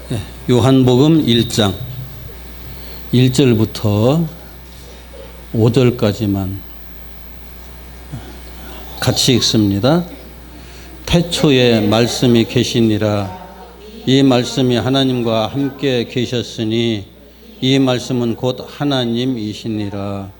네, 요한복음 1장 1절부터 5절까지만 같이 읽습니다. 태초에 말씀이 계시니라. 이 말씀이 하나님과 함께 계셨으니 이 말씀은 곧 하나님이시니라.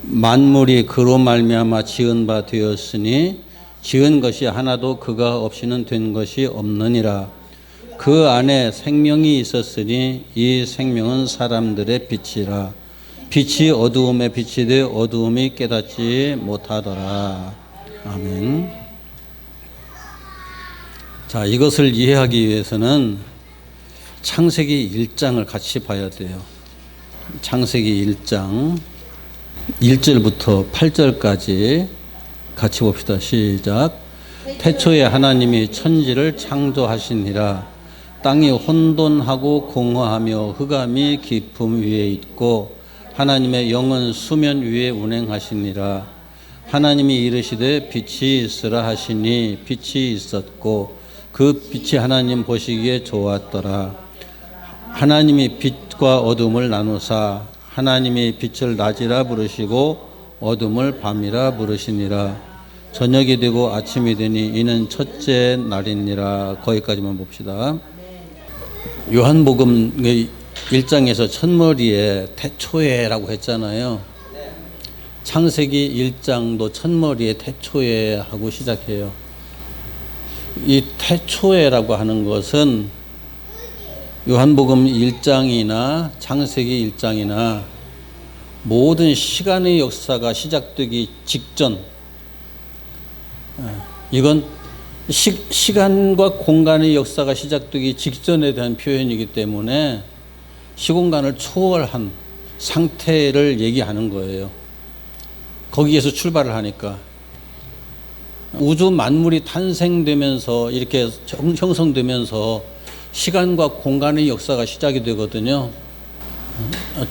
만물이 그로 말미암아 지은 바 되었으니 지은 것이 하나도 그가 없이는 된 것이 없느니라. 그 안에 생명이 있었으니 이 생명은 사람들의 빛이라. 빛이 어두움에 비치되 어두움이 깨닫지 못하더라. 아멘. 자, 이것을 이해하기 위해서는 창세기 1장을 같이 봐야 돼요. 창세기 1장 1절부터 8절까지 같이 봅시다. 시작. 태초에 하나님이 천지를 창조하시니라. 땅이 혼돈하고 공허하며 흑암이 깊음 위에 있고 하나님의 영은 수면 위에 운행하시니라. 하나님이 이르시되 빛이 있으라 하시니 빛이 있었고 그 빛이 하나님 보시기에 좋았더라. 하나님이 빛과 어둠을 나누사 하나님이 빛을 낮이라 부르시고 어둠을 밤이라 부르시니라. 저녁이 되고 아침이 되니 이는 첫째 날이니라. 거기까지만 봅시다. 요한복음 1장에서 첫머리에 태초에라고 했잖아요. 창세기 1장도 첫머리에 태초에 하고 시작해요. 이 태초에라고 하는 것은 요한복음 1장이나 창세기 1장이나 모든 시간의 역사가 시작되기 직전, 이건 시간과 공간의 역사가 시작되기 직전에 대한 표현이기 때문에 시공간을 초월한 상태를 얘기하는 거예요. 거기에서 출발을 하니까 우주 만물이 탄생되면서 이렇게 형성되면서 시간과 공간의 역사가 시작이 되거든요.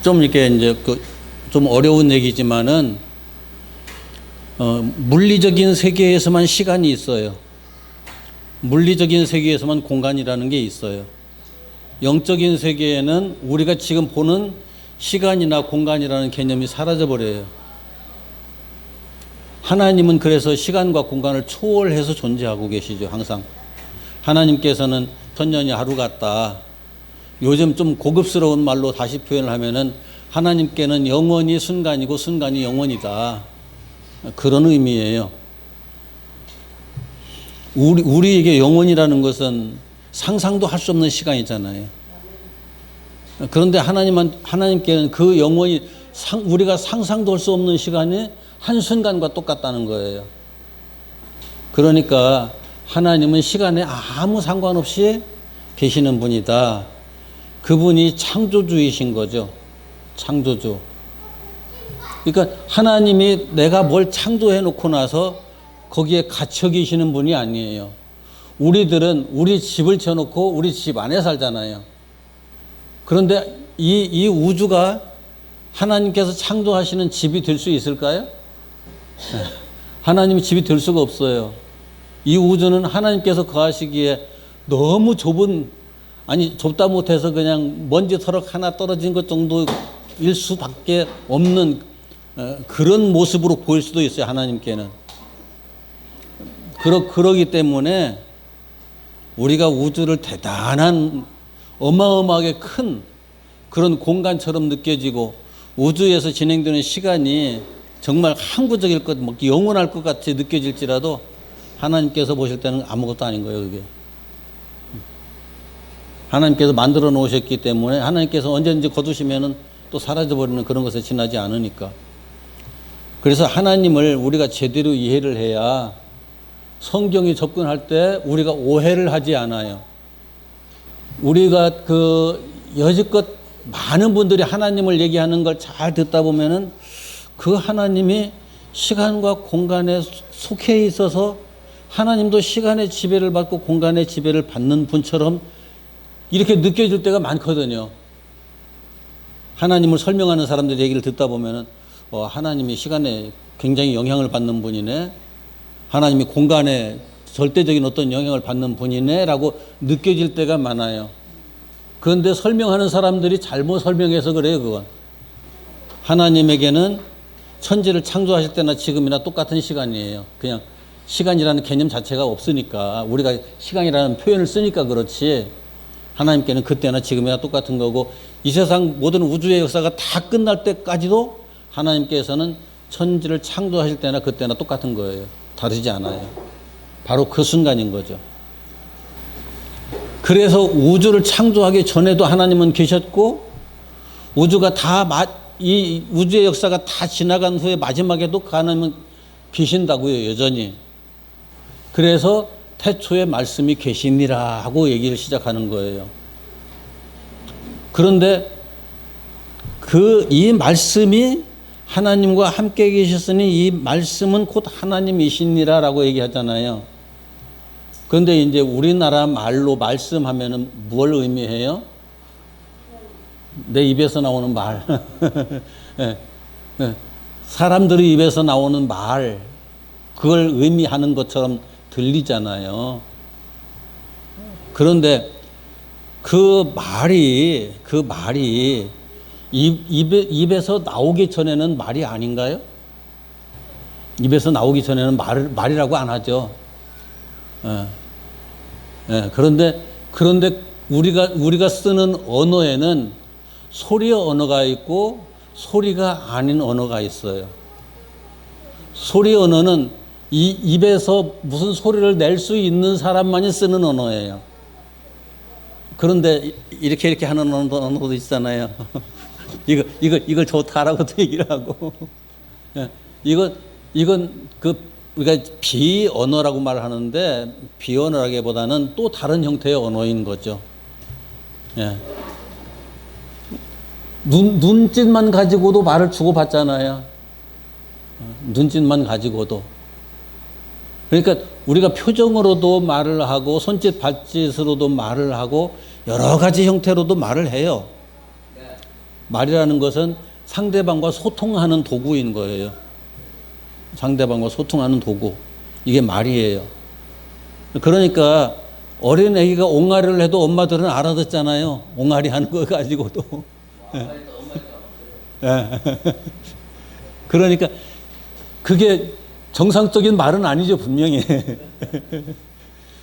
좀 이렇게 이제 좀 어려운 얘기지만은 물리적인 세계에서만 시간이 있어요. 물리적인 세계에서만 공간이라는 게 있어요. 영적인 세계에는 우리가 지금 보는 시간이나 공간이라는 개념이 사라져버려요. 하나님은 그래서 시간과 공간을 초월해서 존재하고 계시죠. 항상 하나님께서는 천년이 하루 같다. 요즘 좀 고급스러운 말로 다시 표현을 하면은 하나님께는 영원이 순간이고 순간이 영원이다. 그런 의미예요. 우리에게 영원이라는 것은 상상도 할 수 없는 시간이잖아요. 그런데 하나님께는 그 영원이 우리가 상상도 할 수 없는 시간이 한순간과 똑같다는 거예요. 그러니까 하나님은 시간에 아무 상관없이 계시는 분이다. 그분이 창조주이신 거죠. 창조주. 그러니까 하나님이 내가 뭘 창조해 놓고 나서 거기에 갇혀 계시는 분이 아니에요. 우리들은 우리 집을 쳐놓고 우리 집 안에 살잖아요. 그런데 이 우주가 하나님께서 창조하시는 집이 될 수 있을까요? 하나님이 집이 될 수가 없어요. 이 우주는 하나님께서 거하시기에 너무 좁다 못해서 그냥 먼지 터럭 하나 떨어진 것 정도일 수밖에 없는 그런 모습으로 보일 수도 있어요. 하나님께는. 그러기 때문에 우리가 우주를 대단한 어마어마하게 큰 그런 공간처럼 느껴지고 우주에서 진행되는 시간이 정말 항구적일 것, 영원할 것 같이 느껴질지라도 하나님께서 보실 때는 아무것도 아닌 거예요. 그게. 하나님께서 만들어 놓으셨기 때문에 하나님께서 언제든지 거두시면은 또 사라져버리는 그런 것에 지나지 않으니까. 그래서 하나님을 우리가 제대로 이해를 해야 성경이 접근할 때 우리가 오해를 하지 않아요. 우리가 여지껏 많은 분들이 하나님을 얘기하는 걸 잘 듣다 보면은 그 하나님이 시간과 공간에 속해 있어서 하나님도 시간의 지배를 받고 공간의 지배를 받는 분처럼 이렇게 느껴질 때가 많거든요. 하나님을 설명하는 사람들 얘기를 듣다 보면은 하나님이 시간에 굉장히 영향을 받는 분이네. 하나님이 공간에 절대적인 어떤 영향을 받는 분이네라고 느껴질 때가 많아요. 그런데 설명하는 사람들이 잘못 설명해서 그래요, 그건. 하나님에게는 천지를 창조하실 때나 지금이나 똑같은 시간이에요. 그냥 시간이라는 개념 자체가 없으니까, 우리가 시간이라는 표현을 쓰니까 그렇지, 하나님께는 그때나 지금이나 똑같은 거고, 이 세상 모든 우주의 역사가 다 끝날 때까지도 하나님께서는 천지를 창조하실 때나 그때나 똑같은 거예요. 다르지 않아요. 바로 그 순간인 거죠. 그래서 우주를 창조하기 전에도 하나님은 계셨고, 우주가 이 우주의 역사가 다 지나간 후에 마지막에도 하나님은 계신다고요, 여전히. 그래서 태초에 말씀이 계시니라 하고 얘기를 시작하는 거예요. 그런데 이 말씀이 하나님과 함께 계셨으니 이 말씀은 곧 하나님이시니라 라고 얘기하잖아요. 그런데 이제 우리나라 말로 말씀하면은 뭘 의미해요? 내 입에서 나오는 말. 사람들의 입에서 나오는 말. 그걸 의미하는 것처럼 들리잖아요. 그런데 그 말이 입에서 나오기 전에는 말이 아닌가요? 입에서 나오기 전에는 말이라고 안 하죠. 그런데 우리가 쓰는 언어에는 소리의 언어가 있고 소리가 아닌 언어가 있어요. 소리 언어는 이 입에서 무슨 소리를 낼 수 있는 사람만이 쓰는 언어예요. 그런데 이렇게 하는 언어도 있잖아요. 이걸 좋다라고도 얘기를 하고. 이건 우리가 비언어라고 말을 하는데, 비언어라기보다는 또 다른 형태의 언어인 거죠. 눈짓만 가지고도 말을 주고받잖아요. 눈짓만 가지고도. 그러니까 우리가 표정으로도 말을 하고 손짓 발짓으로도 말을 하고 여러 가지 형태로도 말을 해요. 말이라는 것은 상대방과 소통하는 도구인 거예요. 상대방과 소통하는 도구. 이게 말이에요. 그러니까 어린 애기가 옹알이를 해도 엄마들은 알아듣잖아요. 옹알이 하는 거 가지고도. 그러니까 그게 정상적인 말은 아니죠, 분명히.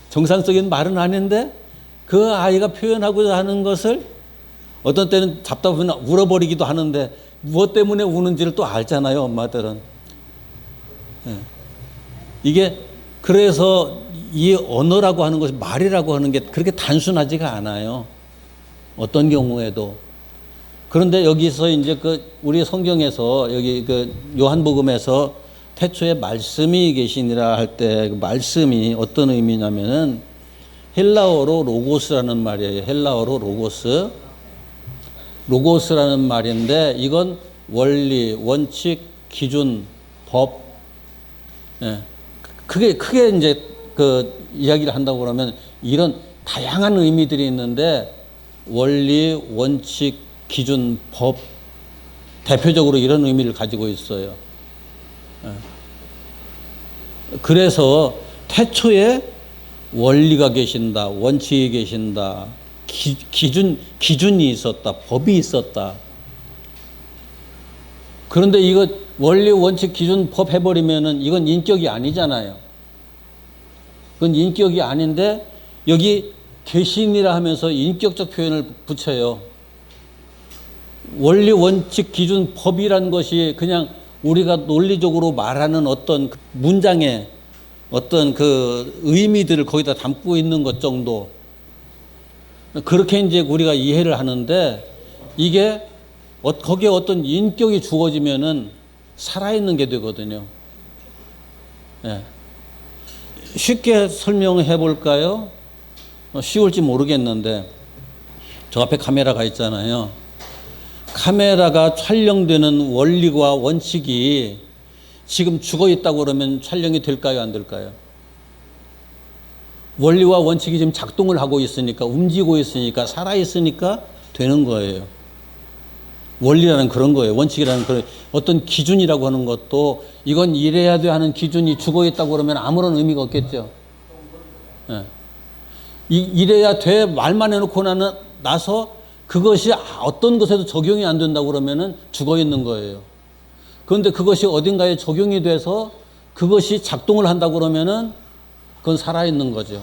정상적인 말은 아닌데 그 아이가 표현하고자 하는 것을 어떤 때는 답답하면 울어버리기도 하는데 무엇 때문에 우는지를 또 알잖아요, 엄마들은. 이게 그래서 이 언어라고 하는 것이, 말이라고 하는 게 그렇게 단순하지가 않아요. 어떤 경우에도. 그런데 여기서 이제 우리 성경에서 여기 요한복음에서 태초에 말씀이 계시니라 할 때 그 말씀이 어떤 의미냐면은 헬라어로 로고스라는 말이에요. 헬라어로 로고스. 로고스라는 말인데 이건 원리, 원칙, 기준, 법. 크게 이제 이야기를 한다고 그러면 이런 다양한 의미들이 있는데 원리, 원칙, 기준, 법, 대표적으로 이런 의미를 가지고 있어요. 그래서 태초에 원리가 계신다, 원칙이 계신다, 기준이 있었다, 법이 있었다. 그런데 이거 원리, 원칙, 기준, 법 해버리면은 이건 인격이 아니잖아요. 그건 인격이 아닌데 여기 계시니라 하면서 인격적 표현을 붙여요. 원리, 원칙, 기준, 법이라는 것이 그냥 우리가 논리적으로 말하는 어떤 문장의 어떤 그 의미들을 거기다 담고 있는 것 정도. 그렇게 이제 우리가 이해를 하는데 이게 거기에 어떤 인격이 주어지면은 살아있는 게 되거든요. 쉽게 설명해 볼까요? 쉬울지 모르겠는데 저 앞에 카메라가 있잖아요. 카메라가 촬영되는 원리와 원칙이 지금 죽어 있다고 그러면 촬영이 될까요, 안 될까요? 원리와 원칙이 지금 작동을 하고 있으니까, 움직이고 있으니까, 살아 있으니까 되는 거예요. 원리라는 그런 거예요. 원칙이라는 그런 어떤 기준이라고 하는 것도 이건 이래야 돼 하는 기준이 죽어 있다고 그러면 아무런 의미가 없겠죠. 예. 이래야 돼 말만 해놓고 나서 그것이 어떤 것에도 적용이 안 된다고 그러면은 죽어 있는 거예요. 그런데 그것이 어딘가에 적용이 돼서 그것이 작동을 한다고 그러면은 그건 살아있는 거죠.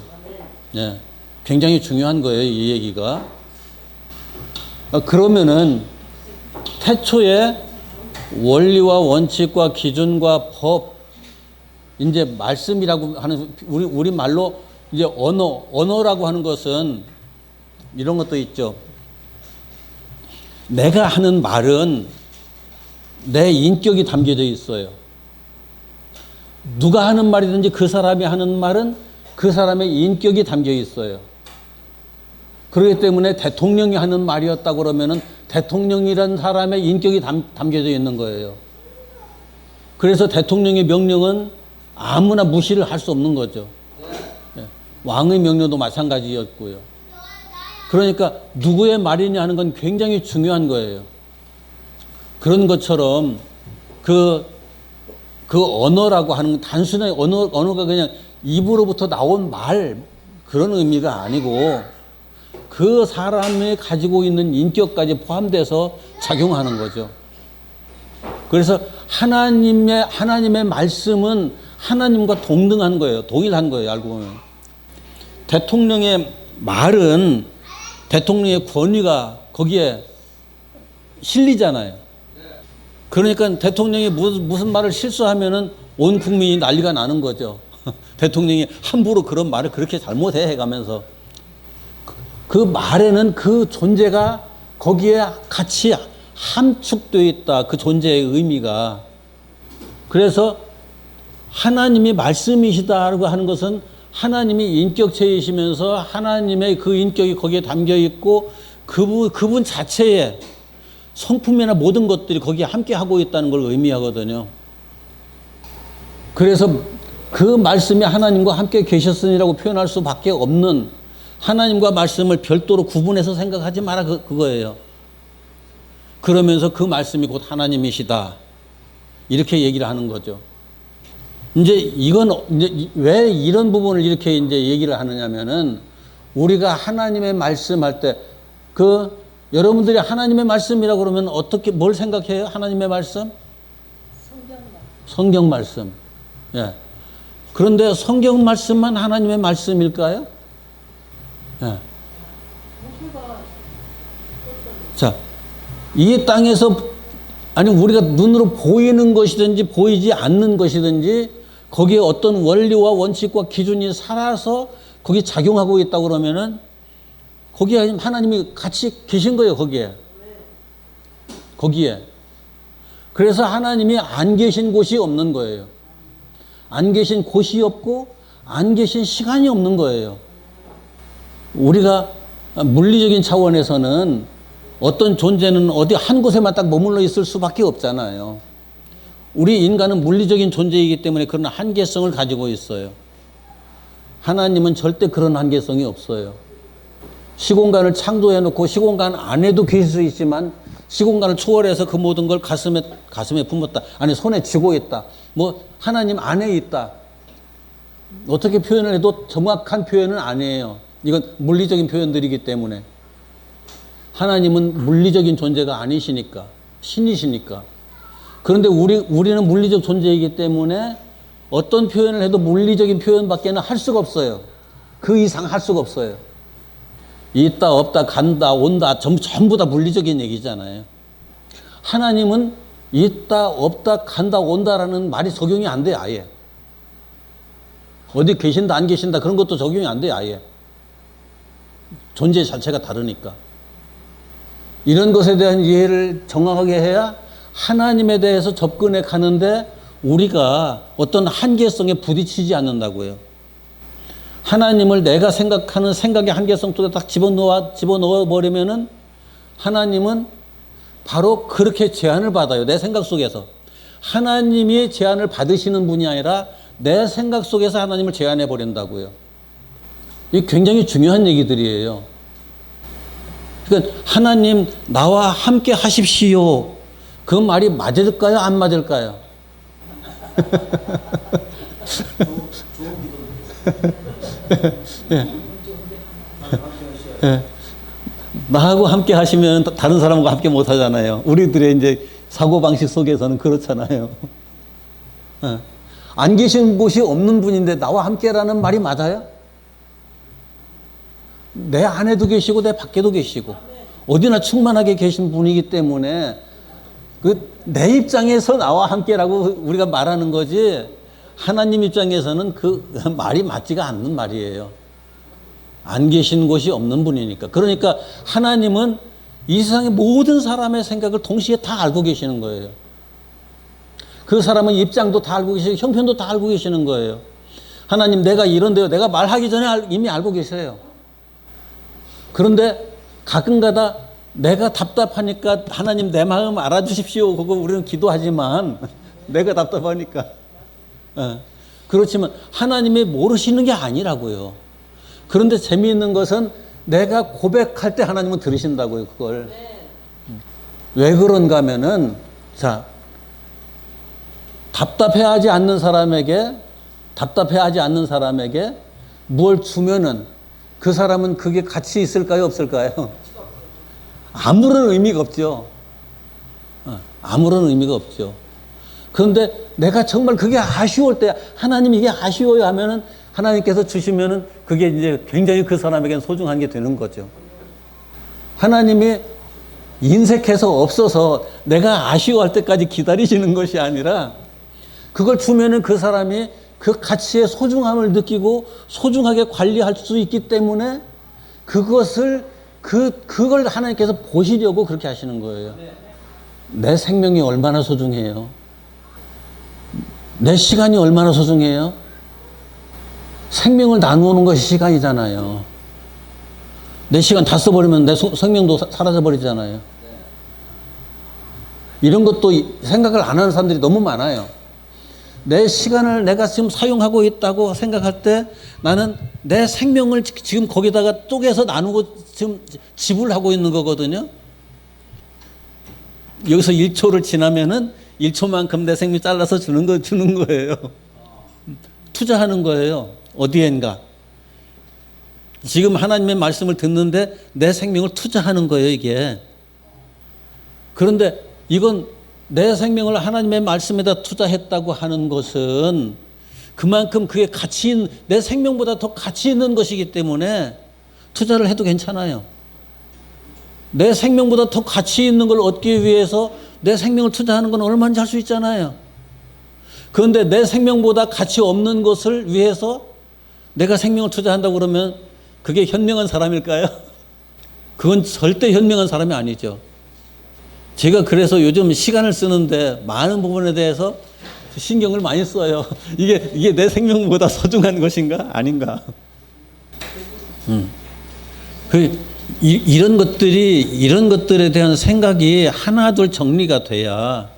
예. 굉장히 중요한 거예요, 이 얘기가. 그러면은 태초에 원리와 원칙과 기준과 법, 이제 말씀이라고 하는, 우리 말로 이제 언어라고 하는 것은 이런 것도 있죠. 내가 하는 말은 내 인격이 담겨져 있어요. 누가 하는 말이든지 그 사람이 하는 말은 그 사람의 인격이 담겨 있어요. 그렇기 때문에 대통령이 하는 말이었다고 그러면은 대통령이라는 사람의 인격이 담겨져 있는 거예요. 그래서 대통령의 명령은 아무나 무시를 할 수 없는 거죠. 왕의 명령도 마찬가지였고요. 그러니까 누구의 말이냐 하는 건 굉장히 중요한 거예요. 그런 것처럼 그 언어라고 하는 단순히 언어가 그냥 입으로부터 나온 말 그런 의미가 아니고 그 사람이 가지고 있는 인격까지 포함돼서 작용하는 거죠. 그래서 하나님의 말씀은 하나님과 동등한 거예요. 동일한 거예요. 알고 보면. 대통령의 말은 대통령의 권위가 거기에 실리잖아요. 그러니까 대통령이 무슨 말을 실수하면은 온 국민이 난리가 나는 거죠. 대통령이 함부로 그런 말을 그렇게 잘못해 해가면서 그 말에는 그 존재가 거기에 같이 함축되어 있다. 그 존재의 의미가. 그래서 하나님이 말씀이시다라고 하는 것은 하나님이 인격체이시면서 하나님의 그 인격이 거기에 담겨 있고 그분 자체의 성품이나 모든 것들이 거기에 함께 하고 있다는 걸 의미하거든요. 그래서 그 말씀이 하나님과 함께 계셨으니라고 표현할 수밖에 없는, 하나님과 말씀을 별도로 구분해서 생각하지 마라 그거예요. 그러면서 그 말씀이 곧 하나님이시다 이렇게 얘기를 하는 거죠. 이제 이건 이제 왜 이런 부분을 이렇게 이제 얘기를 하느냐면은 우리가 하나님의 말씀할 때 여러분들이 하나님의 말씀이라고 그러면 어떻게 뭘 생각해요? 하나님의 말씀? 성경 말씀. 예. 그런데 성경 말씀만 하나님의 말씀일까요? 예. 자, 이 땅에서 우리가 눈으로 보이는 것이든지 보이지 않는 것이든지 거기에 어떤 원리와 원칙과 기준이 살아서 거기 작용하고 있다고 그러면은 거기에 하나님이 같이 계신 거예요. 거기에. 그래서 하나님이 안 계신 곳이 없는 거예요. 안 계신 곳이 없고 안 계신 시간이 없는 거예요. 우리가 물리적인 차원에서는 어떤 존재는 어디 한 곳에만 딱 머물러 있을 수밖에 없잖아요. 우리 인간은 물리적인 존재이기 때문에 그런 한계성을 가지고 있어요. 하나님은 절대 그런 한계성이 없어요. 시공간을 창조해 놓고 시공간 안에도 계실 수 있지만 시공간을 초월해서 그 모든 걸 가슴에 품었다. 손에 쥐고 있다. 하나님 안에 있다. 어떻게 표현을 해도 정확한 표현은 아니에요. 이건 물리적인 표현들이기 때문에. 하나님은 물리적인 존재가 아니시니까, 신이시니까. 그런데 우리는 물리적 존재이기 때문에 어떤 표현을 해도 물리적인 표현밖에는 할 수가 없어요. 그 이상 할 수가 없어요. 있다, 없다, 간다, 온다, 전부 다 물리적인 얘기잖아요. 하나님은 있다, 없다, 간다, 온다라는 말이 적용이 안 돼요, 아예. 어디 계신다, 안 계신다, 그런 것도 적용이 안 돼요, 아예. 존재 자체가 다르니까. 이런 것에 대한 이해를 정확하게 해야 하나님에 대해서 접근해 가는데 우리가 어떤 한계성에 부딪히지 않는다고요. 하나님을 내가 생각하는 생각의 한계성 속에 딱 집어넣어 버리면은 하나님은 바로 그렇게 제한을 받아요. 내 생각 속에서. 하나님이 제한을 받으시는 분이 아니라 내 생각 속에서 하나님을 제한해 버린다고요. 이게 굉장히 중요한 얘기들이에요. 그러니까 하나님 나와 함께 하십시오. 그 말이 맞을까요? 안 맞을까요? 예. 예. 나하고 함께 하시면 다른 사람하고 함께 못 하잖아요. 우리들의 이제 사고방식 속에서는 그렇잖아요. 예. 안 계신 곳이 없는 분인데 나와 함께라는 말이 맞아요? 내 안에도 계시고 내 밖에도 계시고 어디나 충만하게 계신 분이기 때문에 내 입장에서 나와 함께라고 우리가 말하는 거지 하나님 입장에서는 그 말이 맞지가 않는 말이에요. 안 계신 곳이 없는 분이니까. 그러니까 하나님은 이 세상의 모든 사람의 생각을 동시에 다 알고 계시는 거예요. 그 사람은 입장도 다 알고 계시고 형편도 다 알고 계시는 거예요. 하나님 내가 이런데요. 내가 말하기 전에 이미 알고 계세요. 그런데 가끔가다 내가 답답하니까 하나님 내 마음 알아주십시오. 그거 우리는 기도하지만 내가 답답하니까. 그렇지만 하나님이 모르시는 게 아니라고요. 그런데 재미있는 것은 내가 고백할 때 하나님은 들으신다고요. 그걸. 왜 그런가 하면은 자 답답해하지 않는 사람에게 뭘 주면은 그 사람은 그게 가치 있을까요? 없을까요? 아무런 의미가 없죠. 아무런 의미가 없죠. 그런데 내가 정말 그게 아쉬울 때 하나님 이게 아쉬워요 하면은 하나님께서 주시면은 그게 이제 굉장히 그 사람에게는 소중한 게 되는 거죠. 하나님이 인색해서 없어서 내가 아쉬워할 때까지 기다리시는 것이 아니라 그걸 주면은 그 사람이 그 가치의 소중함을 느끼고 소중하게 관리할 수 있기 때문에 그걸 하나님께서 보시려고 그렇게 하시는 거예요. 내 생명이 얼마나 소중해요? 내 시간이 얼마나 소중해요? 생명을 나누는 것이 시간이잖아요. 내 시간 다 써버리면 내 생명도 사라져버리잖아요. 이런 것도 생각을 안 하는 사람들이 너무 많아요. 내 시간을 내가 지금 사용하고 있다고 생각할 때 나는 내 생명을 지금 거기다가 쪼개서 나누고 지금 지불하고 있는 거거든요. 여기서 1초를 지나면은 1초만큼 내 생명 잘라서 주는 거예요. 투자하는 거예요. 어디엔가. 지금 하나님의 말씀을 듣는데 내 생명을 투자하는 거예요, 이게. 그런데 이건 내 생명을 하나님의 말씀에다 투자했다고 하는 것은 그만큼 그게 내 생명보다 더 가치 있는 것이기 때문에 투자를 해도 괜찮아요. 내 생명보다 더 가치 있는 걸 얻기 위해서 내 생명을 투자하는 건 얼마든지 할 수 있잖아요. 그런데 내 생명보다 가치 없는 것을 위해서 내가 생명을 투자한다고 그러면 그게 현명한 사람일까요? 그건 절대 현명한 사람이 아니죠. 제가 그래서 요즘 시간을 쓰는데 많은 부분에 대해서 신경을 많이 써요. 이게 내 생명보다 소중한 것인가? 아닌가? 이런 것들에 대한 생각이 하나둘 정리가 돼야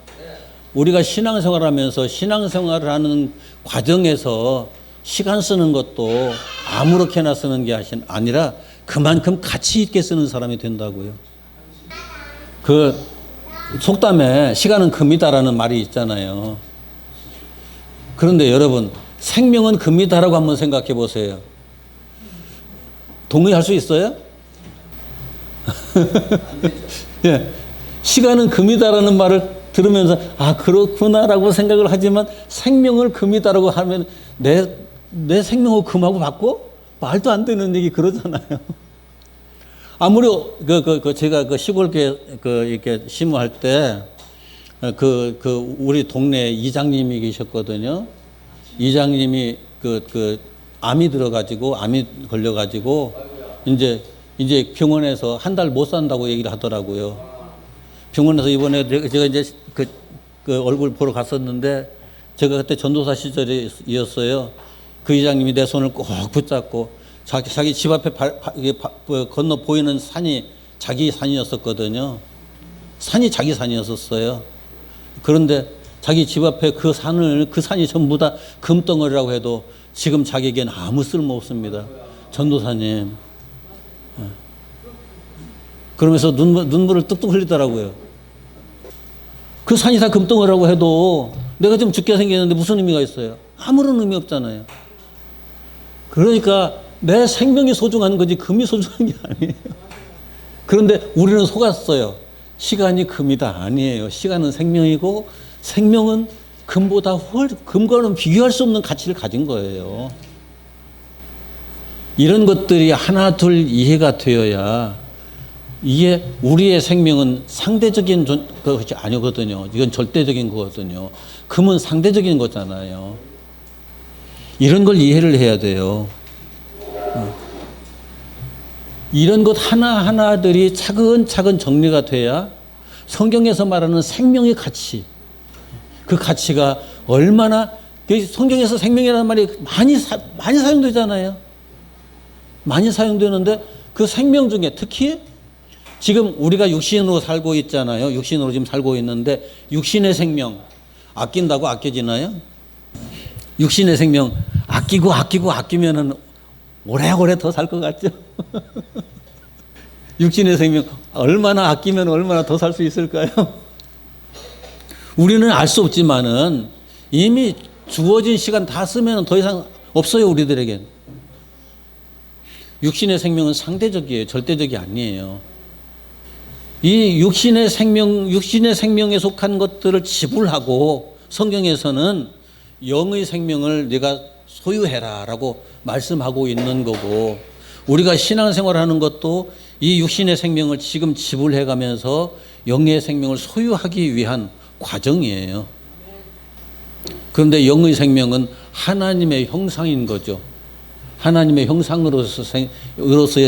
우리가 신앙생활을 하면서 신앙생활을 하는 과정에서 시간 쓰는 것도 아무렇게나 쓰는 게 아니라 그만큼 가치 있게 쓰는 사람이 된다고요. 그 속담에 시간은 금이다라는 말이 있잖아요. 그런데 여러분, 생명은 금이다라고 한번 생각해 보세요. 동의할 수 있어요? 예. 시간은 금이다라는 말을 들으면서 아 그렇구나라고 생각을 하지만 생명을 금이다라고 하면 내 생명을 금하고 바꿔? 말도 안 되는 얘기 그러잖아요. 아무리 제가 그 시골교회 이렇게 심호할 때 우리 동네 이장님이 계셨거든요. 이장님이 암이 걸려가지고 이제 병원에서 한 달 못 산다고 얘기를 하더라고요. 병원에서 이번에 제가 이제 그 얼굴 보러 갔었는데 제가 그때 전도사 시절이었어요. 그 이장님이 내 손을 꼭 붙잡고 자기 집 앞에 건너 보이는 산이 자기 산이었었거든요. 산이 자기 산이었었어요. 그런데 자기 집 앞에 그 산이 전부 다 금덩어리라고 해도 지금 자기에겐 아무 쓸모 없습니다. 전도사님. 그러면서 눈물을 뚝뚝 흘리더라고요. 그 산이 다 금덩어리라고 해도 내가 지금 죽게 생겼는데 무슨 의미가 있어요? 아무런 의미 없잖아요. 그러니까 내 생명이 소중한 거지 금이 소중한 게 아니에요. 그런데 우리는 속았어요. 시간이 금이다. 아니에요. 시간은 생명이고 생명은 금과는 비교할 수 없는 가치를 가진 거예요. 이런 것들이 하나 둘 이해가 되어야 이게 우리의 생명은 상대적인 것이 아니거든요. 이건 절대적인 거거든요. 금은 상대적인 거잖아요. 이런 걸 이해를 해야 돼요. 이런 것 하나하나들이 차근차근 정리가 돼야 성경에서 말하는 생명의 가치, 그 가치가 얼마나, 성경에서 생명이라는 말이 많이 사용되잖아요. 많이 사용되는데 그 생명 중에 특히 지금 우리가 육신으로 살고 있잖아요. 육신으로 지금 살고 있는데 육신의 생명 아낀다고 아껴지나요? 육신의 생명 아끼면은 오래오래 더 살 것 같죠? 육신의 생명 얼마나 아끼면 얼마나 더 살 수 있을까요? 우리는 알 수 없지만은 이미 주어진 시간 다 쓰면 더 이상 없어요, 우리들에겐. 육신의 생명은 상대적이에요. 절대적이 아니에요. 이 육신의 생명에 속한 것들을 지불하고 성경에서는 영의 생명을 네가 소유해라라고 말씀하고 있는 거고, 우리가 신앙생활 하는 것도 이 육신의 생명을 지금 지불해 가면서 영의 생명을 소유하기 위한 과정이에요. 그런데 영의 생명은 하나님의 형상인 거죠. 하나님의 형상으로서의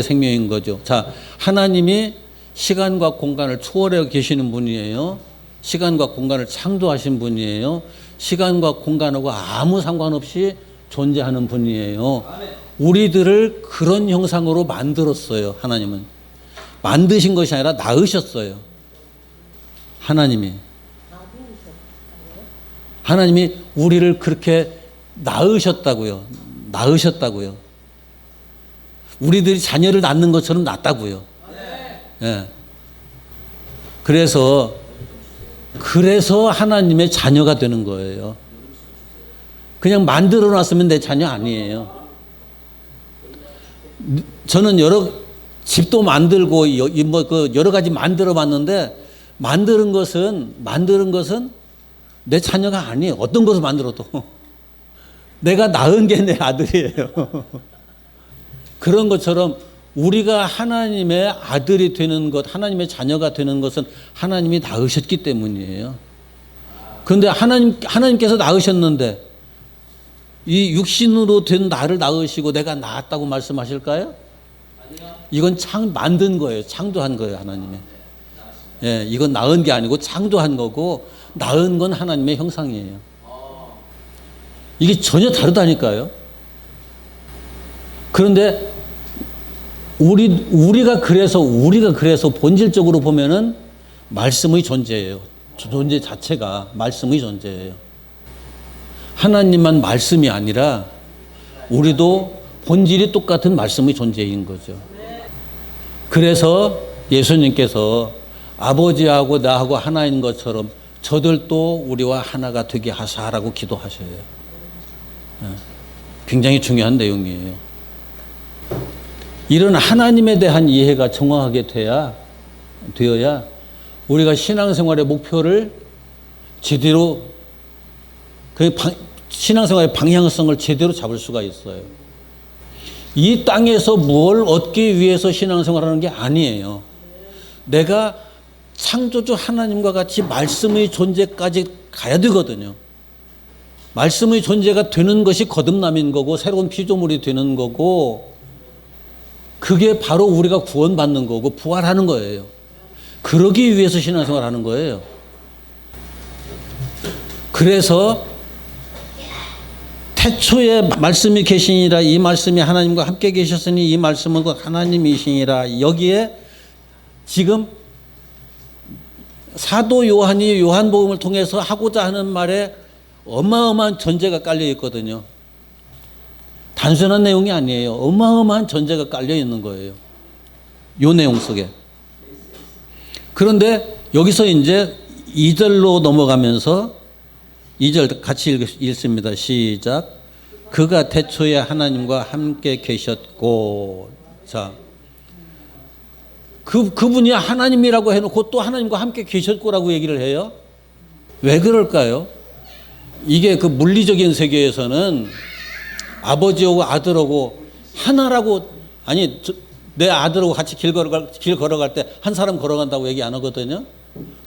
생명인 거죠. 자, 하나님이 시간과 공간을 초월해 계시는 분이에요. 시간과 공간을 창조하신 분이에요. 시간과 공간하고 아무 상관없이 존재하는 분이에요. 우리들을 그런 형상으로 만들었어요. 하나님은 만드신 것이 아니라 낳으셨어요. 하나님이 우리를 그렇게 낳으셨다고요. 우리들이 자녀를 낳는 것처럼 낳았다고요. 예. 그래서 하나님의 자녀가 되는 거예요. 그냥 만들어 놨으면 내 자녀 아니에요. 저는 집도 만들고 여러 가지 만들어 봤는데 만드는 것은 내 자녀가 아니에요. 어떤 것을 만들어도 내가 낳은 게 내 아들이에요. 그런 것처럼 우리가 하나님의 아들이 되는 것, 하나님의 자녀가 되는 것은 하나님이 낳으셨기 때문이에요. 그런데 하나님께서 낳으셨는데 이 육신으로 된 나를 낳으시고 내가 낳았다고 말씀하실까요? 이건 만든 거예요. 창조한 거예요, 하나님의. 예, 이건 낳은 게 아니고 창조한 거고, 낳은 건 하나님의 형상이에요. 이게 전혀 다르다니까요. 그런데 우리가 그래서 본질적으로 보면은 말씀의 존재예요. 존재 자체가 말씀의 존재예요. 하나님만 말씀이 아니라 우리도 본질이 똑같은 말씀의 존재인 거죠. 그래서 예수님께서 아버지하고 나하고 하나인 것처럼 저들도 우리와 하나가 되게 하사라고 기도하셔요. 굉장히 중요한 내용이에요. 이런 하나님에 대한 이해가 정확하게 되어야 우리가 신앙생활의 목표를 제대로, 신앙생활의 방향성을 제대로 잡을 수가 있어요. 이 땅에서 뭘 얻기 위해서 신앙생활하는 게 아니에요. 내가 창조주 하나님과 같이 말씀의 존재까지 가야 되거든요. 말씀의 존재가 되는 것이 거듭남인 거고 새로운 피조물이 되는 거고, 그게 바로 우리가 구원받는 거고 부활하는 거예요. 그러기 위해서 신앙생활 하는 거예요. 그래서 태초에 말씀이 계시니라, 이 말씀이 하나님과 함께 계셨으니 이 말씀은 곧 하나님이시니라. 여기에 지금 사도 요한이 요한복음을 통해서 하고자 하는 말에 어마어마한 전제가 깔려 있거든요. 단순한 내용이 아니에요. 어마어마한 전제가 깔려 있는 거예요. 요 내용 속에. 그런데 여기서 이제 2절로 넘어가면서 2절 같이 읽습니다. 시작. 그가 태초에 하나님과 함께 계셨고. 자, 그분이 하나님이라고 해놓고 또 하나님과 함께 계셨고라고 얘기를 해요. 왜 그럴까요? 이게 그 물리적인 세계에서는 아버지하고 아들하고 하나라고, 아니 내 아들하고 같이 길 걸어갈 때 한 사람 걸어간다고 얘기 안 하거든요.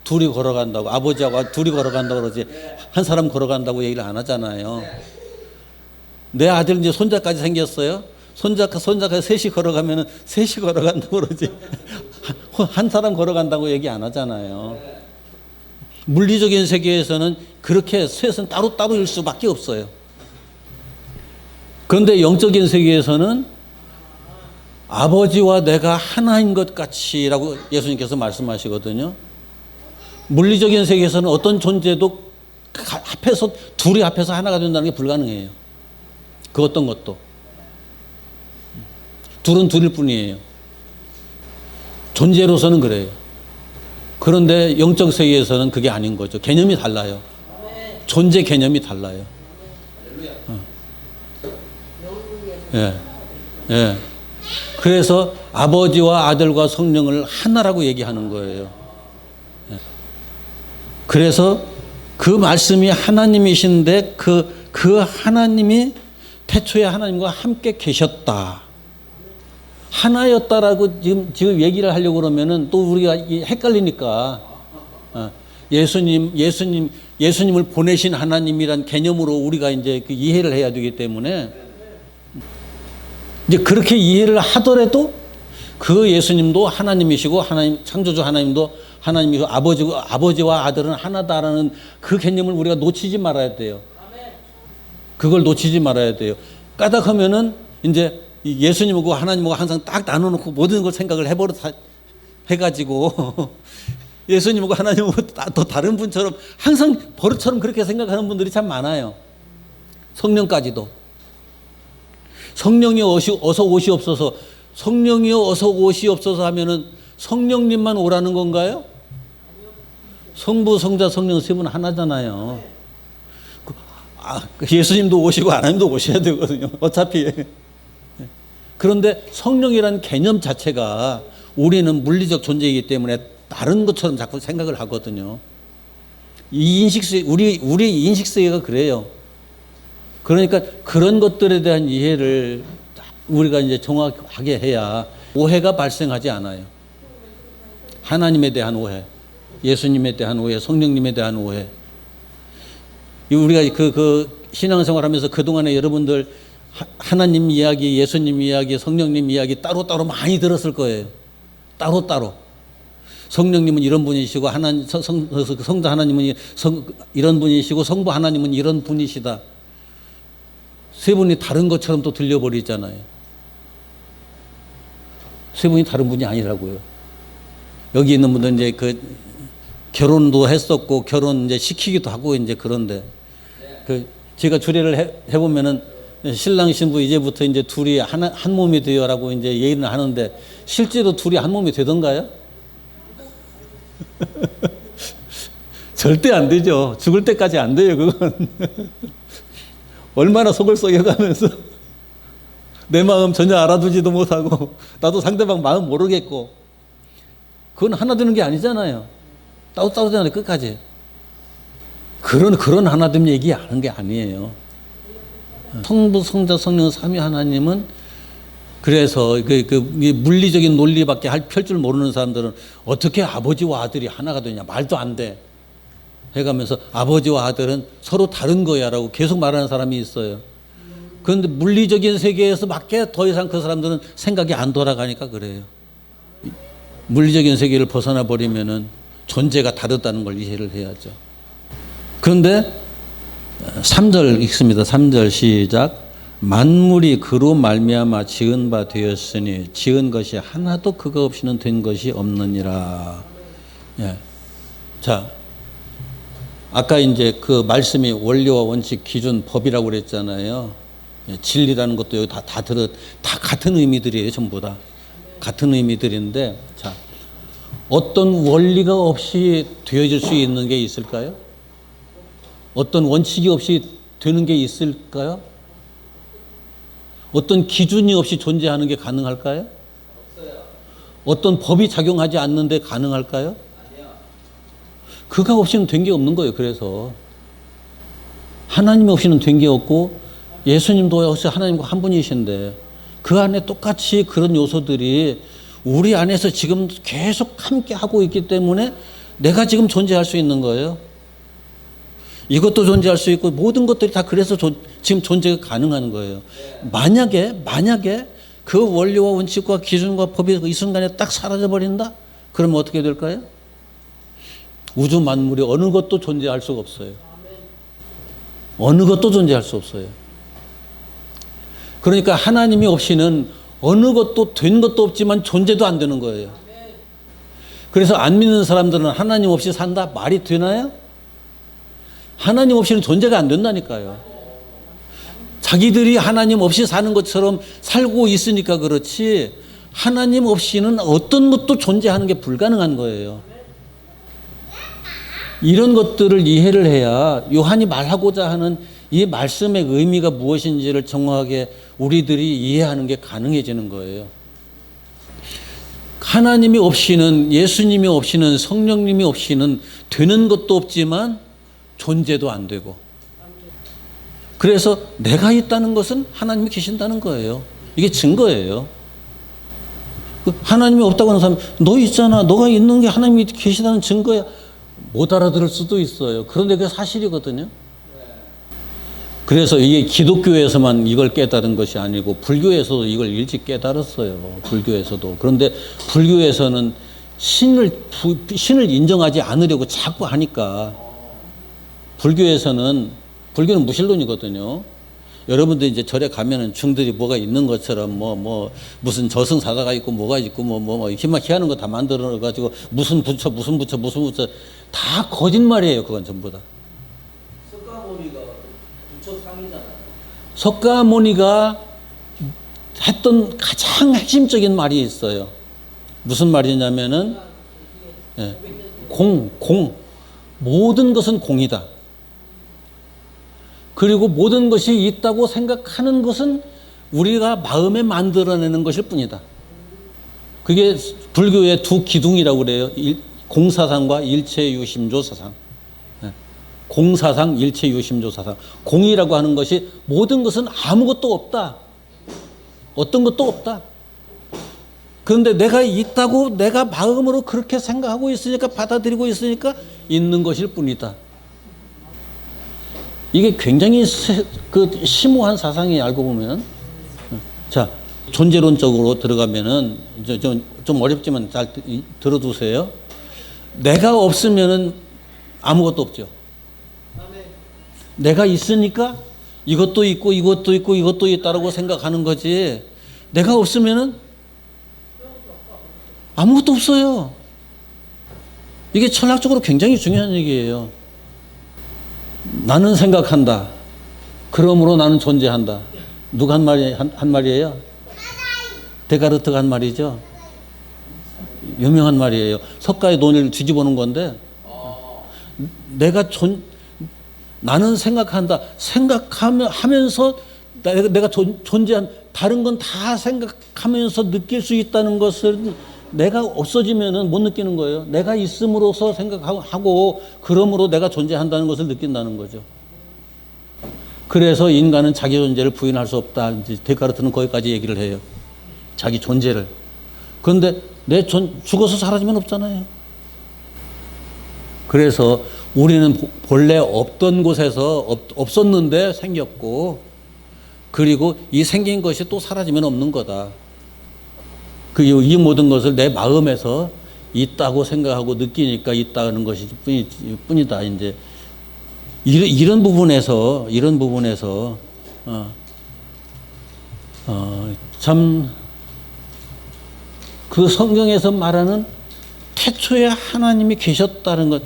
둘이 걸어간다고, 아버지하고 둘이 걸어간다고 그러지 한 사람 걸어간다고 얘기를 안 하잖아요. 내 아들 이제 손자까지 생겼어요. 손자까지 셋이 걸어가면은 셋이 걸어간다고 그러지 한 사람 걸어간다고 얘기 안 하잖아요. 물리적인 세계에서는 그렇게 셋은 따로따로일 수밖에 없어요. 그런데 영적인 세계에서는 아버지와 내가 하나인 것 같이라고 예수님께서 말씀하시거든요. 물리적인 세계에서는 어떤 존재도 둘이 합해서 하나가 된다는 게 불가능해요. 그 어떤 것도. 둘은 둘일 뿐이에요. 존재로서는 그래요. 그런데 영적 세계에서는 그게 아닌 거죠. 개념이 달라요. 존재 개념이 달라요. 예. 예. 그래서 아버지와 아들과 성령을 하나라고 얘기하는 거예요. 예. 그래서 그 말씀이 하나님이신데 그 하나님이 태초에 하나님과 함께 계셨다. 하나였다라고 지금 얘기를 하려고 그러면은 또 우리가 헷갈리니까 예수님을 보내신 하나님이란 개념으로 우리가 이제 그 이해를 해야 되기 때문에 이제 그렇게 이해를 하더라도 그 예수님도 하나님이시고 하나님 창조주 하나님도 하나님이고 아버지와 아들은 하나다라는 그 개념을 우리가 놓치지 말아야 돼요. 그걸 놓치지 말아야 돼요. 까닥하면은 이제 예수님하고 하나님하고 항상 딱 나눠놓고 모든 걸 생각을 해가지고 예수님하고 하나님하고 또 다른 분처럼 항상 버릇처럼 그렇게 생각하는 분들이 참 많아요. 성령까지도. 성령이 어서 오시옵소서. 성령이 어서 오시옵소서 하면은 성령님만 오라는 건가요? 성부, 성자, 성령 세 분 하나잖아요. 예수님도 오시고 하나님도 오셔야 되거든요. 어차피. 그런데 성령이라는 개념 자체가 우리는 물리적 존재이기 때문에 다른 것처럼 자꾸 생각을 하거든요. 이 우리 인식세계가 그래요. 그러니까 그런 것들에 대한 이해를 우리가 이제 정확하게 해야 오해가 발생하지 않아요. 하나님에 대한 오해, 예수님에 대한 오해, 성령님에 대한 오해. 우리가 그 신앙생활하면서 그동안에 여러분들 하나님 이야기, 예수님 이야기, 성령님 이야기 따로따로 많이 들었을 거예요. 따로따로. 성령님은 이런 분이시고 성자 하나님은 이런 분이시고 성부 하나님은 이런 분이시다. 세 분이 다른 것처럼 또 들려버리잖아요. 세 분이 다른 분이 아니라고요. 여기 있는 분들 이제 그 결혼도 했었고 결혼 이제 시키기도 하고 이제 그런데 제가 주례를 해보면은 신랑 신부 이제부터 이제 둘이 한 몸이 되어라고 이제 얘기는 하는데 실제로 둘이 한 몸이 되던가요? 절대 안 되죠. 죽을 때까지 안 돼요, 그건. 얼마나 속을 썩여가면서 내 마음 전혀 알아두지도 못하고 나도 상대방 마음 모르겠고 그건 하나 되는 게 아니잖아요. 따로따로잖아요, 끝까지. 그런 하나 되는 얘기하는 게 아니에요. 성부, 성자, 성령, 삼위 하나님은 그래서 물리적인 논리밖에 펼 줄 모르는 사람들은 어떻게 아버지와 아들이 하나가 되냐, 말도 안 돼 해가면서 아버지와 아들은 서로 다른 거야라고 계속 말하는 사람이 있어요. 그런데 물리적인 세계에서 밖에 더 이상 그 사람들은 생각이 안 돌아가니까 그래요. 물리적인 세계를 벗어나 버리면은 존재가 다르다는 걸 이해를 해야죠. 그런데 3절 읽습니다. 3절 시작. 만물이 그로 말미암아 지은 바 되었으니 지은 것이 하나도 그거 없이는 된 것이 없느니라. 예. 자, 아까 이제 그 말씀이 원리와 원칙, 기준, 법이라고 그랬잖아요. 예, 진리라는 것도 여기 다 같은 의미들이에요. 전부 다 같은 의미들인데, 자, 어떤 원리가 없이 되어질 수 있는 게 있을까요? 어떤 원칙이 없이 되는 게 있을까요? 어떤 기준이 없이 존재하는 게 가능할까요? 어떤 법이 작용하지 않는데 가능할까요? 그가 없이는 된 게 없는 거예요. 그래서 하나님 없이는 된 게 없고 예수님도 역시 하나님과 한 분이신데 그 안에 똑같이 그런 요소들이 우리 안에서 지금 계속 함께 하고 있기 때문에 내가 지금 존재할 수 있는 거예요. 이것도 존재할 수 있고 모든 것들이 다 그래서 지금 존재가 가능한 거예요. 만약에 그 원리와 원칙과 기준과 법이 이 순간에 딱 사라져 버린다? 그러면 어떻게 될까요? 우주 만물이 어느 것도 존재할 수가 없어요. 어느 것도 존재할 수 없어요. 그러니까 하나님이 없이는 어느 것도 된 것도 없지만 존재도 안 되는 거예요. 그래서 안 믿는 사람들은 하나님 없이 산다? 말이 되나요? 하나님 없이는 존재가 안 된다니까요. 자기들이 하나님 없이 사는 것처럼 살고 있으니까 그렇지 하나님 없이는 어떤 것도 존재하는 게 불가능한 거예요. 이런 것들을 이해를 해야 요한이 말하고자 하는 이 말씀의 의미가 무엇인지를 정확하게 우리들이 이해하는 게 가능해지는 거예요. 하나님이 없이는, 예수님이 없이는, 성령님이 없이는 되는 것도 없지만 존재도 안 되고, 그래서 내가 있다는 것은 하나님이 계신다는 거예요. 이게 증거예요. 하나님이 없다고 하는 사람, 너 있잖아, 너가 있는 게 하나님이 계시다는 증거야. 못 알아들을 수도 있어요. 그런데 그게 사실이거든요. 그래서 이게 기독교에서만 이걸 깨달은 것이 아니고 불교에서도 이걸 일찍 깨달았어요. 불교에서도. 그런데 불교에서는 신을 인정하지 않으려고 자꾸 하니까, 불교는 무신론이거든요. 여러분들 이제 절에 가면은 중들이 뭐가 있는 것처럼 무슨 저승사자가 있고 뭐가 있고 희한한 거 다 만들어 가지고 무슨 부처 다 거짓말이에요. 그건 전부 다. 석가모니가 부처 상이잖아요. 석가모니가 했던 가장 핵심적인 말이 있어요. 무슨 말이냐면은 모든 것은 공이다. 그리고 모든 것이 있다고 생각하는 것은 우리가 마음에 만들어내는 것일 뿐이다. 그게 불교의 두 기둥이라고 그래요. 공사상과 일체유심조 사상. 공사상, 일체유심조 사상. 공이라고 하는 것이 모든 것은 아무것도 없다. 어떤 것도 없다. 그런데 내가 있다고 내가 마음으로 그렇게 생각하고 있으니까, 받아들이고 있으니까 있는 것일 뿐이다. 이게 굉장히 심오한 사상이, 알고 보면. 자, 존재론적으로 들어가면은 좀 어렵지만 잘 들어두세요. 내가 없으면은 아무것도 없죠. 내가 있으니까 이것도 있고 이것도 있고 이것도 있다라고 생각하는 거지, 내가 없으면은 아무것도 없어요. 이게 철학적으로 굉장히 중요한 얘기예요. 나는 생각한다. 그러므로 나는 존재한다. 누가 한 말이에요? 데카르트가 한 말이죠. 유명한 말이에요. 석가의 논리를 뒤집어놓은 건데, 나는 생각한다. 생각하면서 내가 존재한, 다른 건 다 생각하면서 느낄 수 있다는 것을 내가 없어지면은 못 느끼는 거예요. 내가 있음으로써 생각하고 그러므로 내가 존재한다는 것을 느낀다는 거죠. 그래서 인간은 자기 존재를 부인할 수 없다. 이제 데카르트는 거기까지 얘기를 해요. 자기 존재를. 그런데 죽어서 사라지면 없잖아요. 그래서 우리는 본래 없던 곳에서 없었는데 생겼고, 그리고 이 생긴 것이 또 사라지면 없는 거다. 이 모든 것을 내 마음에서 있다고 생각하고 느끼니까 있다는 것이 뿐이다. 이제 이런 부분에서 참 그 성경에서 말하는 태초에 하나님이 계셨다는 것,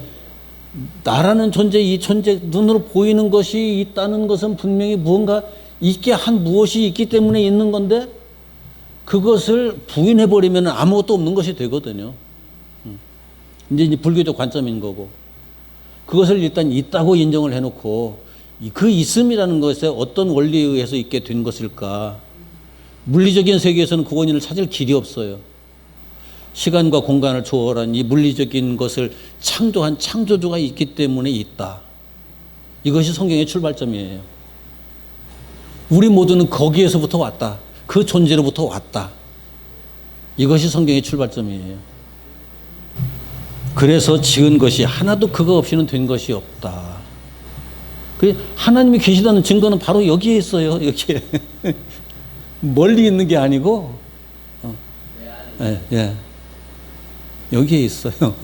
나라는 존재, 이 존재, 눈으로 보이는 것이 있다는 것은 분명히 무언가 있게 한 무엇이 있기 때문에 있는 건데, 그것을 부인해버리면 아무것도 없는 것이 되거든요. 이제 불교적 관점인 거고, 그것을 일단 있다고 인정을 해놓고 그 있음이라는 것에 어떤 원리에 의해서 있게 된 것일까, 물리적인 세계에서는 그 원인을 찾을 길이 없어요. 시간과 공간을 초월한 이 물리적인 것을 창조한 창조주가 있기 때문에 있다. 이것이 성경의 출발점이에요. 우리 모두는 거기에서부터 왔다. 그 존재로부터 왔다. 이것이 성경의 출발점이에요. 그래서 지은 것이 하나도 그거 없이는 된 것이 없다. 하나님이 계시다는 증거는 바로 여기에 있어요. 여기에. 멀리 있는 게 아니고 예, 예. 여기에 있어요.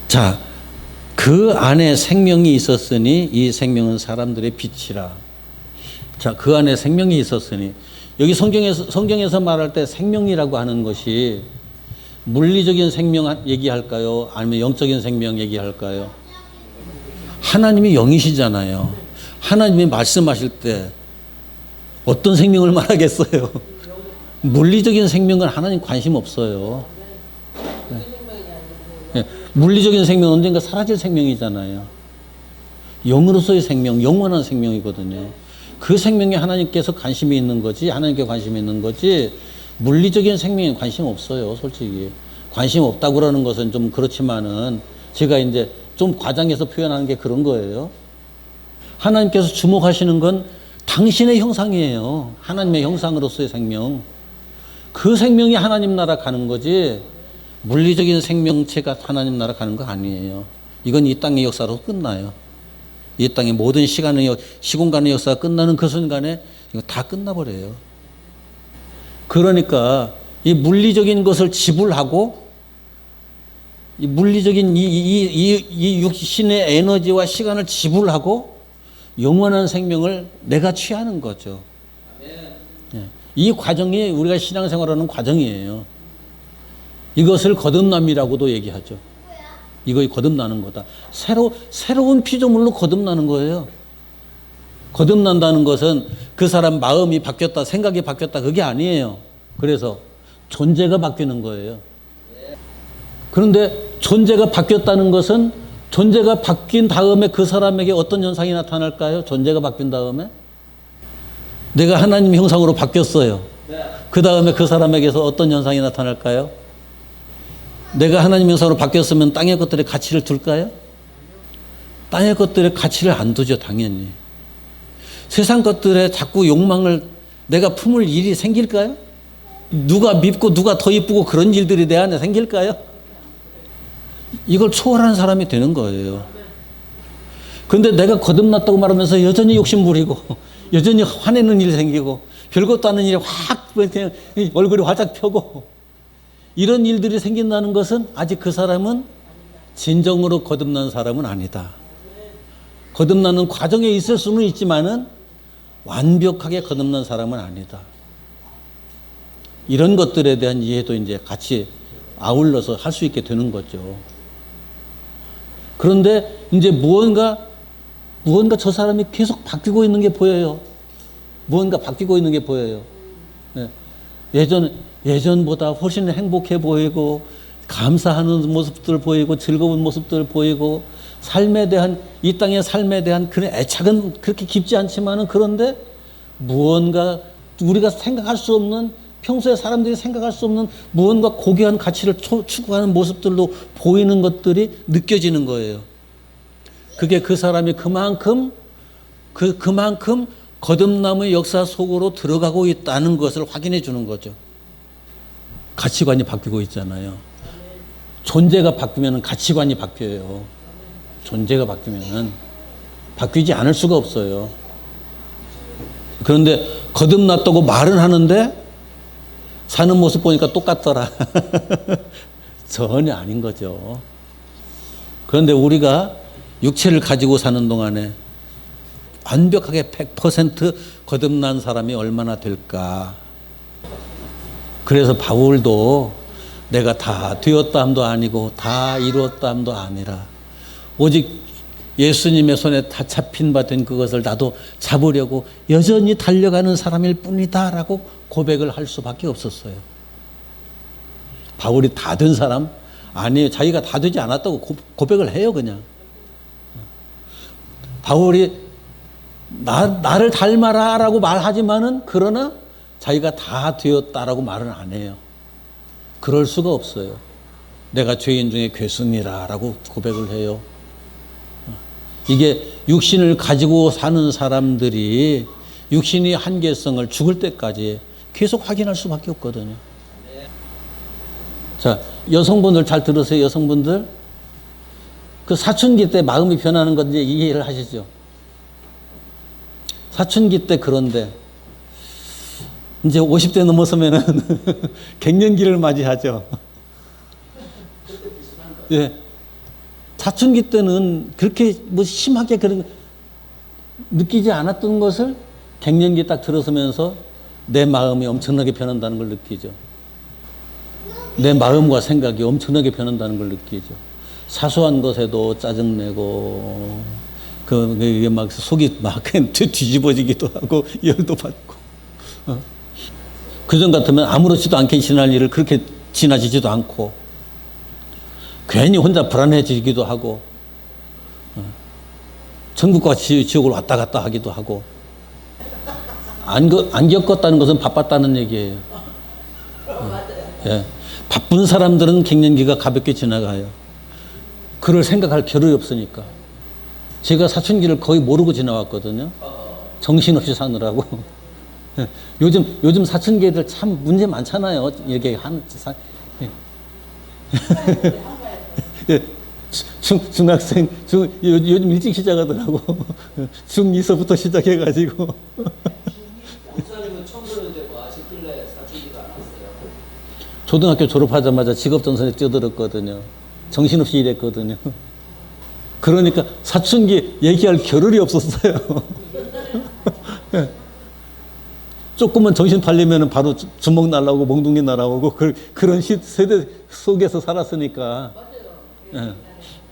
자, 그 안에 생명이 있었으니 이 생명은 사람들의 빛이라. 자, 그 안에 생명이 있었으니 여기 성경에서 말할 때 생명이라고 하는 것이 물리적인 생명 얘기할까요? 아니면 영적인 생명 얘기할까요? 하나님이 영이시잖아요. 하나님이 말씀하실 때 어떤 생명을 말하겠어요? 물리적인 생명은 하나님 관심 없어요. 네. 물리적인 생명은 언젠가 사라질 생명이잖아요. 영으로서의 생명, 영원한 생명이거든요. 그 생명에 하나님께서 관심이 있는 거지, 하나님께 관심이 있는 거지, 물리적인 생명에 관심 없어요, 솔직히. 관심 없다고 그러는 것은 좀 그렇지만은, 제가 이제 좀 과장해서 표현하는 게 그런 거예요. 하나님께서 주목하시는 건 당신의 형상이에요. 하나님의 형상으로서의 생명. 그 생명이 하나님 나라 가는 거지, 물리적인 생명체가 하나님 나라 가는 거 아니에요. 이건 이 땅의 역사로 끝나요. 이 땅의 모든 시공간의 역사가 끝나는 그 순간에 이거 다 끝나버려요. 그러니까 이 물리적인 것을 지불하고 이 물리적인 이 육신의 에너지와 시간을 지불하고 영원한 생명을 내가 취하는 거죠. 예. 이 과정이 우리가 신앙생활하는 과정이에요. 이것을 거듭남이라고도 얘기하죠. 이거 거듭나는 거다. 새로운 피조물로 거듭나는 거예요. 거듭난다는 것은 그 사람 마음이 바뀌었다, 생각이 바뀌었다, 그게 아니에요. 그래서 존재가 바뀌는 거예요. 그런데 존재가 바뀌었다는 것은 존재가 바뀐 다음에 그 사람에게 어떤 현상이 나타날까요? 존재가 바뀐 다음에? 내가 하나님 형상으로 바뀌었어요. 그 다음에 그 사람에게서 어떤 현상이 나타날까요? 내가 하나님 형상으로 바뀌었으면 땅의 것들에 가치를 둘까요? 땅의 것들에 가치를 안 두죠, 당연히. 세상 것들에 자꾸 욕망을 내가 품을 일이 생길까요? 누가 밉고 누가 더 이쁘고 그런 일들이 내 안에 생길까요? 이걸 초월하는 사람이 되는 거예요. 그런데 내가 거듭났다고 말하면서 여전히 욕심 부리고 여전히 화내는 일이 생기고 별것도 아닌 일이 확 그냥 얼굴이 화짝 펴고 이런 일들이 생긴다는 것은 아직 그 사람은 진정으로 거듭난 사람은 아니다. 거듭나는 과정에 있을 수는 있지만은 완벽하게 거듭난 사람은 아니다. 이런 것들에 대한 이해도 이제 같이 아울러서 할 수 있게 되는 거죠. 그런데 이제 무언가 저 사람이 계속 바뀌고 있는 게 보여요. 무언가 바뀌고 있는 게 보여요. 예전보다 훨씬 행복해 보이고 감사하는 모습들 보이고 즐거운 모습들 보이고 삶에 대한 이 땅의 삶에 대한 그런 애착은 그렇게 깊지 않지만은 그런데 무언가 우리가 생각할 수 없는 평소에 사람들이 생각할 수 없는 무언가 고귀한 가치를 추구하는 모습들로 보이는 것들이 느껴지는 거예요. 그게 그 사람이 그만큼 거듭남의 역사 속으로 들어가고 있다는 것을 확인해 주는 거죠. 가치관이 바뀌고 있잖아요. 존재가 바뀌면 가치관이 바뀌어요. 존재가 바뀌면 바뀌지 않을 수가 없어요. 그런데 거듭났다고 말은 하는데 사는 모습 보니까 똑같더라. 전혀 아닌 거죠. 그런데 우리가 육체를 가지고 사는 동안에 완벽하게 100% 거듭난 사람이 얼마나 될까. 그래서 바울도 내가 다 되었다 함도 아니고 다 이루었다 함도 아니라 오직 예수님의 손에 다 잡힌 바 된 그것을 나도 잡으려고 여전히 달려가는 사람일 뿐이다 라고 고백을 할 수밖에 없었어요. 바울이 다 된 사람? 아니에요. 자기가 다 되지 않았다고 고백을 해요, 그냥. 바울이 나를 닮아라 라고 말하지만은 그러나 자기가 다 되었다라고 말은 안 해요. 그럴 수가 없어요. 내가 죄인 중에 괴순이라라고 고백을 해요. 이게 육신을 가지고 사는 사람들이 육신의 한계성을 죽을 때까지 계속 확인할 수밖에 없거든요. 자, 여성분들 잘 들으세요. 여성분들. 그 사춘기 때 마음이 변하는 건 이제 이해를 하시죠. 사춘기 때 그런데 이제 50대 넘어서면은 갱년기를 맞이하죠. 예. 사춘기 때는 그렇게 뭐 심하게 그런 느끼지 않았던 것을 갱년기 딱 들어서면서 내 마음이 엄청나게 변한다는 걸 느끼죠. 내 마음과 생각이 엄청나게 변한다는 걸 느끼죠. 사소한 것에도 짜증내고, 그게 막 속이 막 뒤집어지기도 하고, 열도 받고. 그전 같으면 아무렇지도 않게 지날 일을 그렇게 지나치지도 않고, 괜히 혼자 불안해지기도 하고, 천국과 지옥을 왔다 갔다 하기도 하고, 안 겪었다는 것은 바빴다는 얘기예요. 예. 바쁜 사람들은 갱년기가 가볍게 지나가요. 그걸 생각할 겨를이 없으니까. 제가 사춘기를 거의 모르고 지나왔거든요. 정신없이 사느라고. 요즘 사춘기 애들 참 문제 많잖아요. 이렇게 예. 중학생, 요즘 일찍 시작하더라고. 중2서부터 시작해가지고. 목사님은 처음 들었는데 뭐 아직길래 사춘기가 안 왔어요? 초등학교 졸업하자마자 직업전선에 뛰어들었거든요. 정신없이 일했거든요. 그러니까 사춘기 얘기할 겨를이 없었어요. 조금만 정신 팔리면 바로 주먹 날라오고 몽둥이 날아오고 그런 세대 속에서 살았으니까. 예.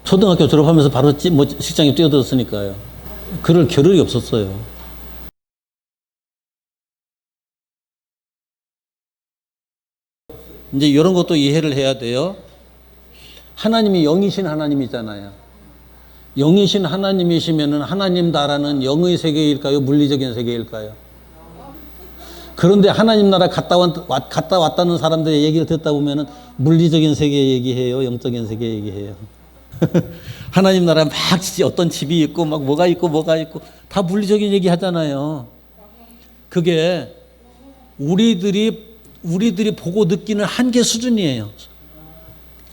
초등학교 졸업하면서 바로 직장에 뛰어들었으니까요. 그럴 겨를이 없었어요. 이제 이런 것도 이해를 해야 돼요. 하나님이 영이신 하나님이잖아요. 영이신 하나님이시면은 하나님 나라는 영의 세계일까요? 물리적인 세계일까요? 그런데 하나님 나라 갔다 왔다는 사람들의 얘기를 듣다 보면은 물리적인 세계 얘기해요? 영적인 세계 얘기해요? 하나님 나라 막 어떤 집이 있고 막 뭐가 있고 다 물리적인 얘기 하잖아요. 그게 우리들이 보고 느끼는 한계 수준이에요.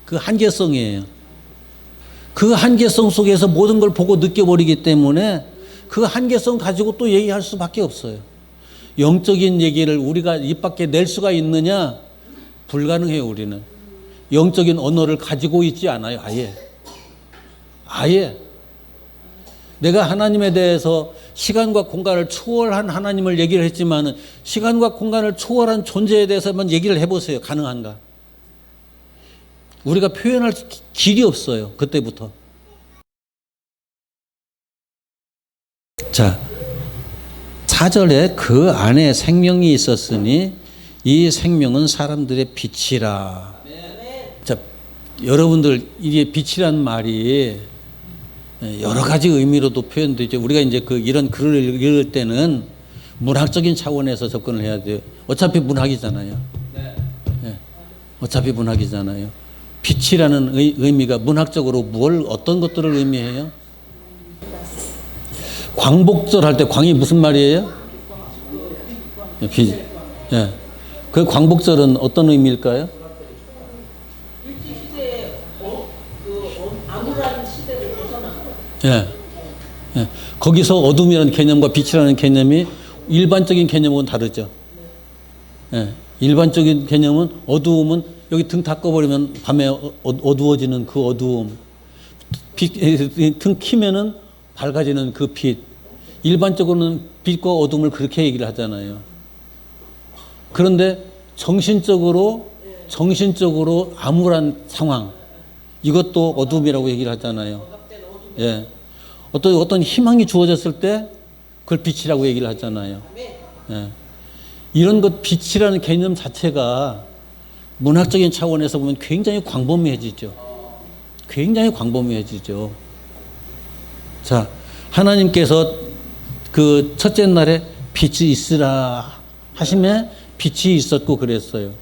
그 한계성이에요. 그 한계성 속에서 모든 걸 보고 느껴버리기 때문에 그 한계성 가지고 또 얘기할 수밖에 없어요. 영적인 얘기를 우리가 입 밖에 낼 수가 있느냐? 불가능해요, 우리는. 영적인 언어를 가지고 있지 않아요, 아예. 내가 하나님에 대해서 시간과 공간을 초월한 하나님을 얘기를 했지만은 시간과 공간을 초월한 존재에 대해서 한번 얘기를 해보세요. 가능한가? 우리가 표현할 길이 없어요. 그때부터. 자, 4절에 그 안에 생명이 있었으니 이 생명은 사람들의 빛이라. 자, 여러분들 이게 빛이란 말이 여러 가지 의미로도 표현되죠. 우리가 이제 이런 글을 읽을 때는 문학적인 차원에서 접근을 해야 돼요. 어차피 문학이잖아요. 네. 어차피 문학이잖아요. 빛이라는 의미가 문학적으로 어떤 것들을 의미해요? 광복절 할 때 광이 무슨 말이에요? 빛. 예. 그 광복절은 어떤 의미일까요? 예. 예. 거기서 어둠이라는 개념과 빛이라는 개념이 일반적인 개념하고는 다르죠. 예. 일반적인 개념은 어두움은 여기 등 다 꺼버리면 밤에 어두워지는 그 어두움. 등 키면은 밝아지는 그 빛. 일반적으로는 빛과 어둠을 그렇게 얘기를 하잖아요. 그런데 정신적으로 암울한 상황. 이것도 어둠이라고 얘기를 하잖아요. 예. 어떤 희망이 주어졌을 때 그걸 빛이라고 얘기를 하잖아요. 예. 이런 것 빛이라는 개념 자체가 문학적인 차원에서 보면 굉장히 광범위해지죠. 자, 하나님께서 그 첫째 날에 빛이 있으라 하심에 빛이 있었고 그랬어요.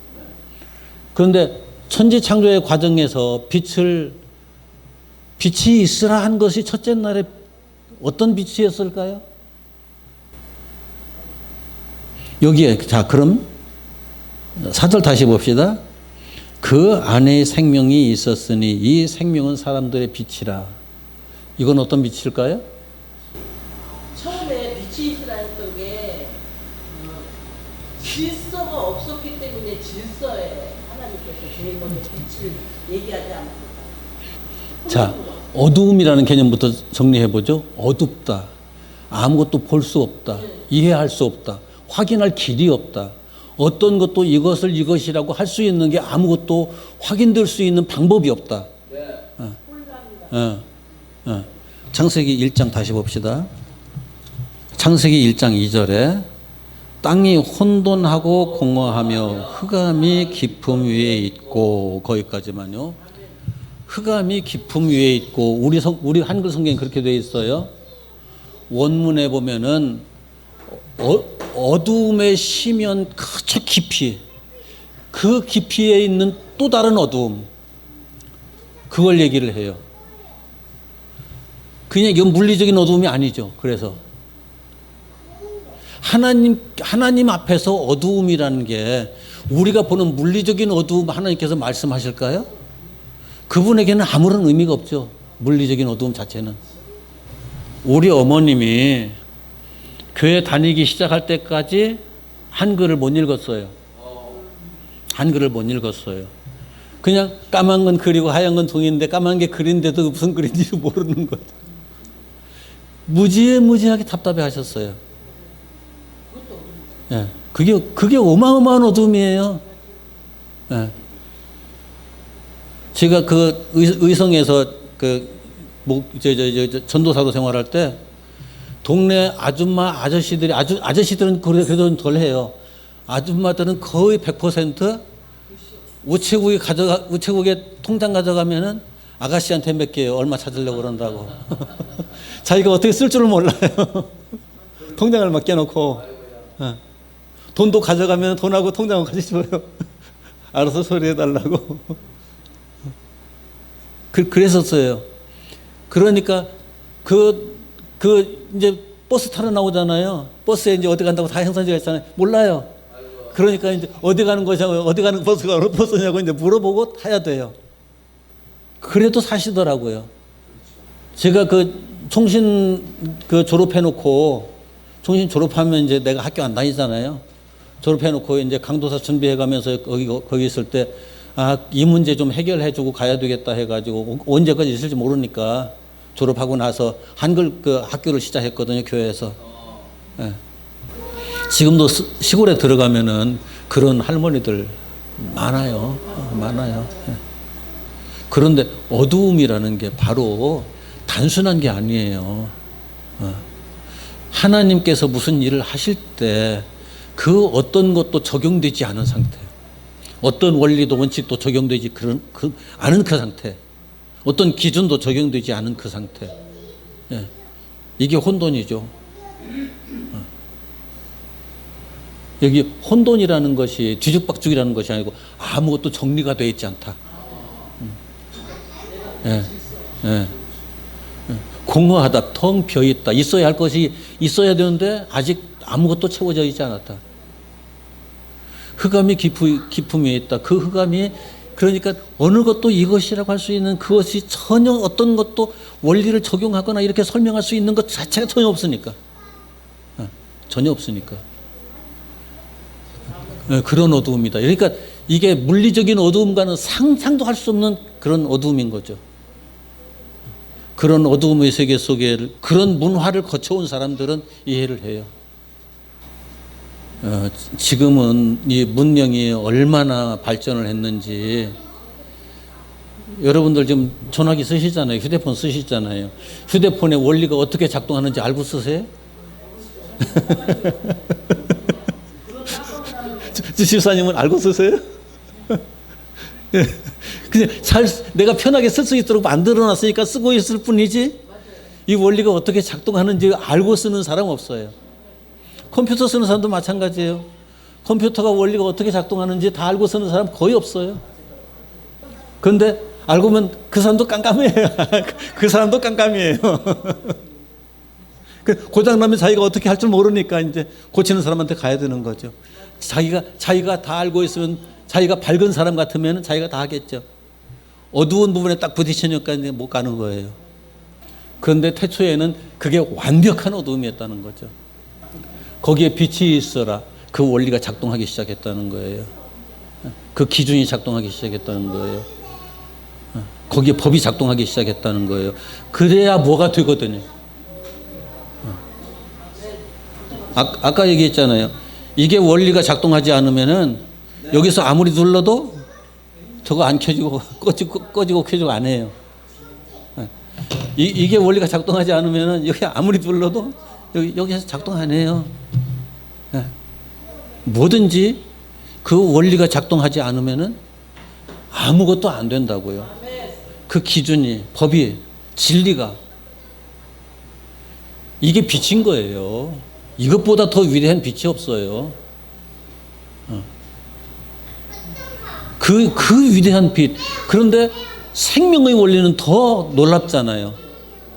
그런데 천지 창조의 과정에서 빛이 있으라 한 것이 첫째 날에 어떤 빛이었을까요? 여기에, 자, 그럼 4절 다시 봅시다. 그 안에 생명이 있었으니 이 생명은 사람들의 빛이라. 이건 어떤 빛일까요? 처음에 빛이 있으라 했던 게 질서가 없었기 때문에 질서에 하나님께서 제일 먼저 빛을 얘기하지 않았을까. 자, 어두움이라는 개념부터 정리해 보죠. 어둡다. 아무것도 볼 수 없다. 이해할 수 없다. 확인할 길이 없다. 어떤 것도 이것을 이것이라고 할 수 있는 게 아무것도 확인될 수 있는 방법이 없다. 창세기 1장 다시 봅시다. 창세기 1장 2절에 땅이 혼돈하고 공허하며 흑암이 깊음 위에 있고, 거기까지만요. 흑암이 깊음 위에 있고, 우리 한글 성경에 그렇게 되어 있어요. 원문에 보면은 어두움에 심연 저 깊이, 그 깊이에 있는 또 다른 어두움, 그걸 얘기를 해요. 그냥 이건 물리적인 어두움이 아니죠. 그래서 하나님 앞에서 어두움이라는 게 우리가 보는 물리적인 어두움 하나님께서 말씀하실까요? 그분에게는 아무런 의미가 없죠. 물리적인 어두움 자체는. 우리 어머님이 교회 다니기 시작할 때까지 한글을 못 읽었어요. 한글을 못 읽었어요. 그냥 까만 건 그리고 하얀 건 종이인데 까만 게 그린데도 무슨 그린지 모르는 거죠. 무지하게 답답해 하셨어요. 예, 그게 어마어마한 어둠이에요. 예. 제가 그 의성에서 전도사로 생활할 때 동네 아저씨들이 아저씨들은 그래도 덜 해요. 아줌마들은 거의 100% 우체국에 통장 가져가면은 아가씨한테 맡겨요. 얼마 찾으려고 그런다고. 자기가 어떻게 쓸 줄을 몰라요. 통장을 맡겨놓고. 돈도 가져가면 돈하고 통장하고 같이 줘요. 알아서 처리해달라고. 그랬었어요. 그러니까 이제 버스 타러 나오잖아요. 버스에 이제 어디 간다고 다 행선지가 있잖아요. 몰라요. 그러니까 이제 어디 가는 거냐고, 어디 가는 버스가 어느 버스냐고 이제 물어보고 타야 돼요. 그래도 사시더라고요. 제가 총신 졸업해놓고, 총신 졸업하면 이제 내가 학교 안 다니잖아요. 졸업해놓고 이제 강도사 준비해가면서 거기 있을 때, 이 문제 좀 해결해주고 가야 되겠다 해가지고 언제까지 있을지 모르니까 졸업하고 나서 한글 학교를 시작했거든요, 교회에서. 예. 지금도 시골에 들어가면은 그런 할머니들 많아요. 많아요. 예. 그런데 어두움이라는 게 바로 단순한 게 아니에요. 하나님께서 무슨 일을 하실 때 그 어떤 것도 적용되지 않은 상태, 어떤 원리도 원칙도 적용되지 않은 그 상태, 어떤 기준도 적용되지 않은 그 상태. 예. 이게 혼돈이죠. 여기 혼돈이라는 것이 뒤죽박죽이라는 것이 아니고 아무것도 정리가 되어 있지 않다. 예. 예. 공허하다, 텅 비어 있다. 있어야 할 것이 있어야 되는데 아직 아무것도 채워져 있지 않았다. 흑암이 깊음 위에 있다. 그 흑암이, 그러니까 어느 것도 이것이라고 할 수 있는 그것이 전혀 어떤 것도 원리를 적용하거나 이렇게 설명할 수 있는 것 자체가 전혀 없으니까. 전혀 없으니까. 그런 어두움이다. 그러니까 이게 물리적인 어두움과는 상상도 할 수 없는 그런 어두움인 거죠. 그런 어두움의 세계 속에 그런 문화를 거쳐온 사람들은 이해를 해요. 지금은 이 문명이 얼마나 발전을 했는지, 여러분들 지금 전화기 쓰시잖아요. 휴대폰 쓰시잖아요. 휴대폰의 원리가 어떻게 작동하는지 알고 쓰세요? 집사님은 알고 쓰세요? 그냥 내가 편하게 쓸 수 있도록 만들어놨으니까 쓰고 있을 뿐이지, 이 원리가 어떻게 작동하는지 알고 쓰는 사람 없어요. 컴퓨터 쓰는 사람도 마찬가지예요. 컴퓨터가 원리가 어떻게 작동하는지 다 알고 쓰는 사람 거의 없어요. 그런데 알고 보면 그 사람도 깜깜해요. 그 사람도 깜깜이에요. 고장나면 자기가 어떻게 할 줄 모르니까 이제 고치는 사람한테 가야 되는 거죠. 자기가 다 알고 있으면, 자기가 밝은 사람 같으면 자기가 다 하겠죠. 어두운 부분에 딱 부딪히니까 이제 못 가는 거예요. 그런데 태초에는 그게 완벽한 어두움이었다는 거죠. 거기에 빛이 있어라. 그 원리가 작동하기 시작했다는 거예요. 그 기준이 작동하기 시작했다는 거예요. 거기에 법이 작동하기 시작했다는 거예요. 그래야 뭐가 되거든요. 아까 얘기했잖아요. 이게 원리가 작동하지 않으면은 여기서 아무리 눌러도 저거 안 켜지고 꺼지고 켜지고 안 해요. 이게 원리가 작동하지 않으면은 여기 아무리 눌러도 여기서 작동 안 해요. 뭐든지 그 원리가 작동하지 않으면은 아무것도 안 된다고요. 그 기준이, 법이, 진리가, 이게 빛인 거예요. 이것보다 더 위대한 빛이 없어요. 그 위대한 빛. 그런데 생명의 원리는 더 놀랍잖아요.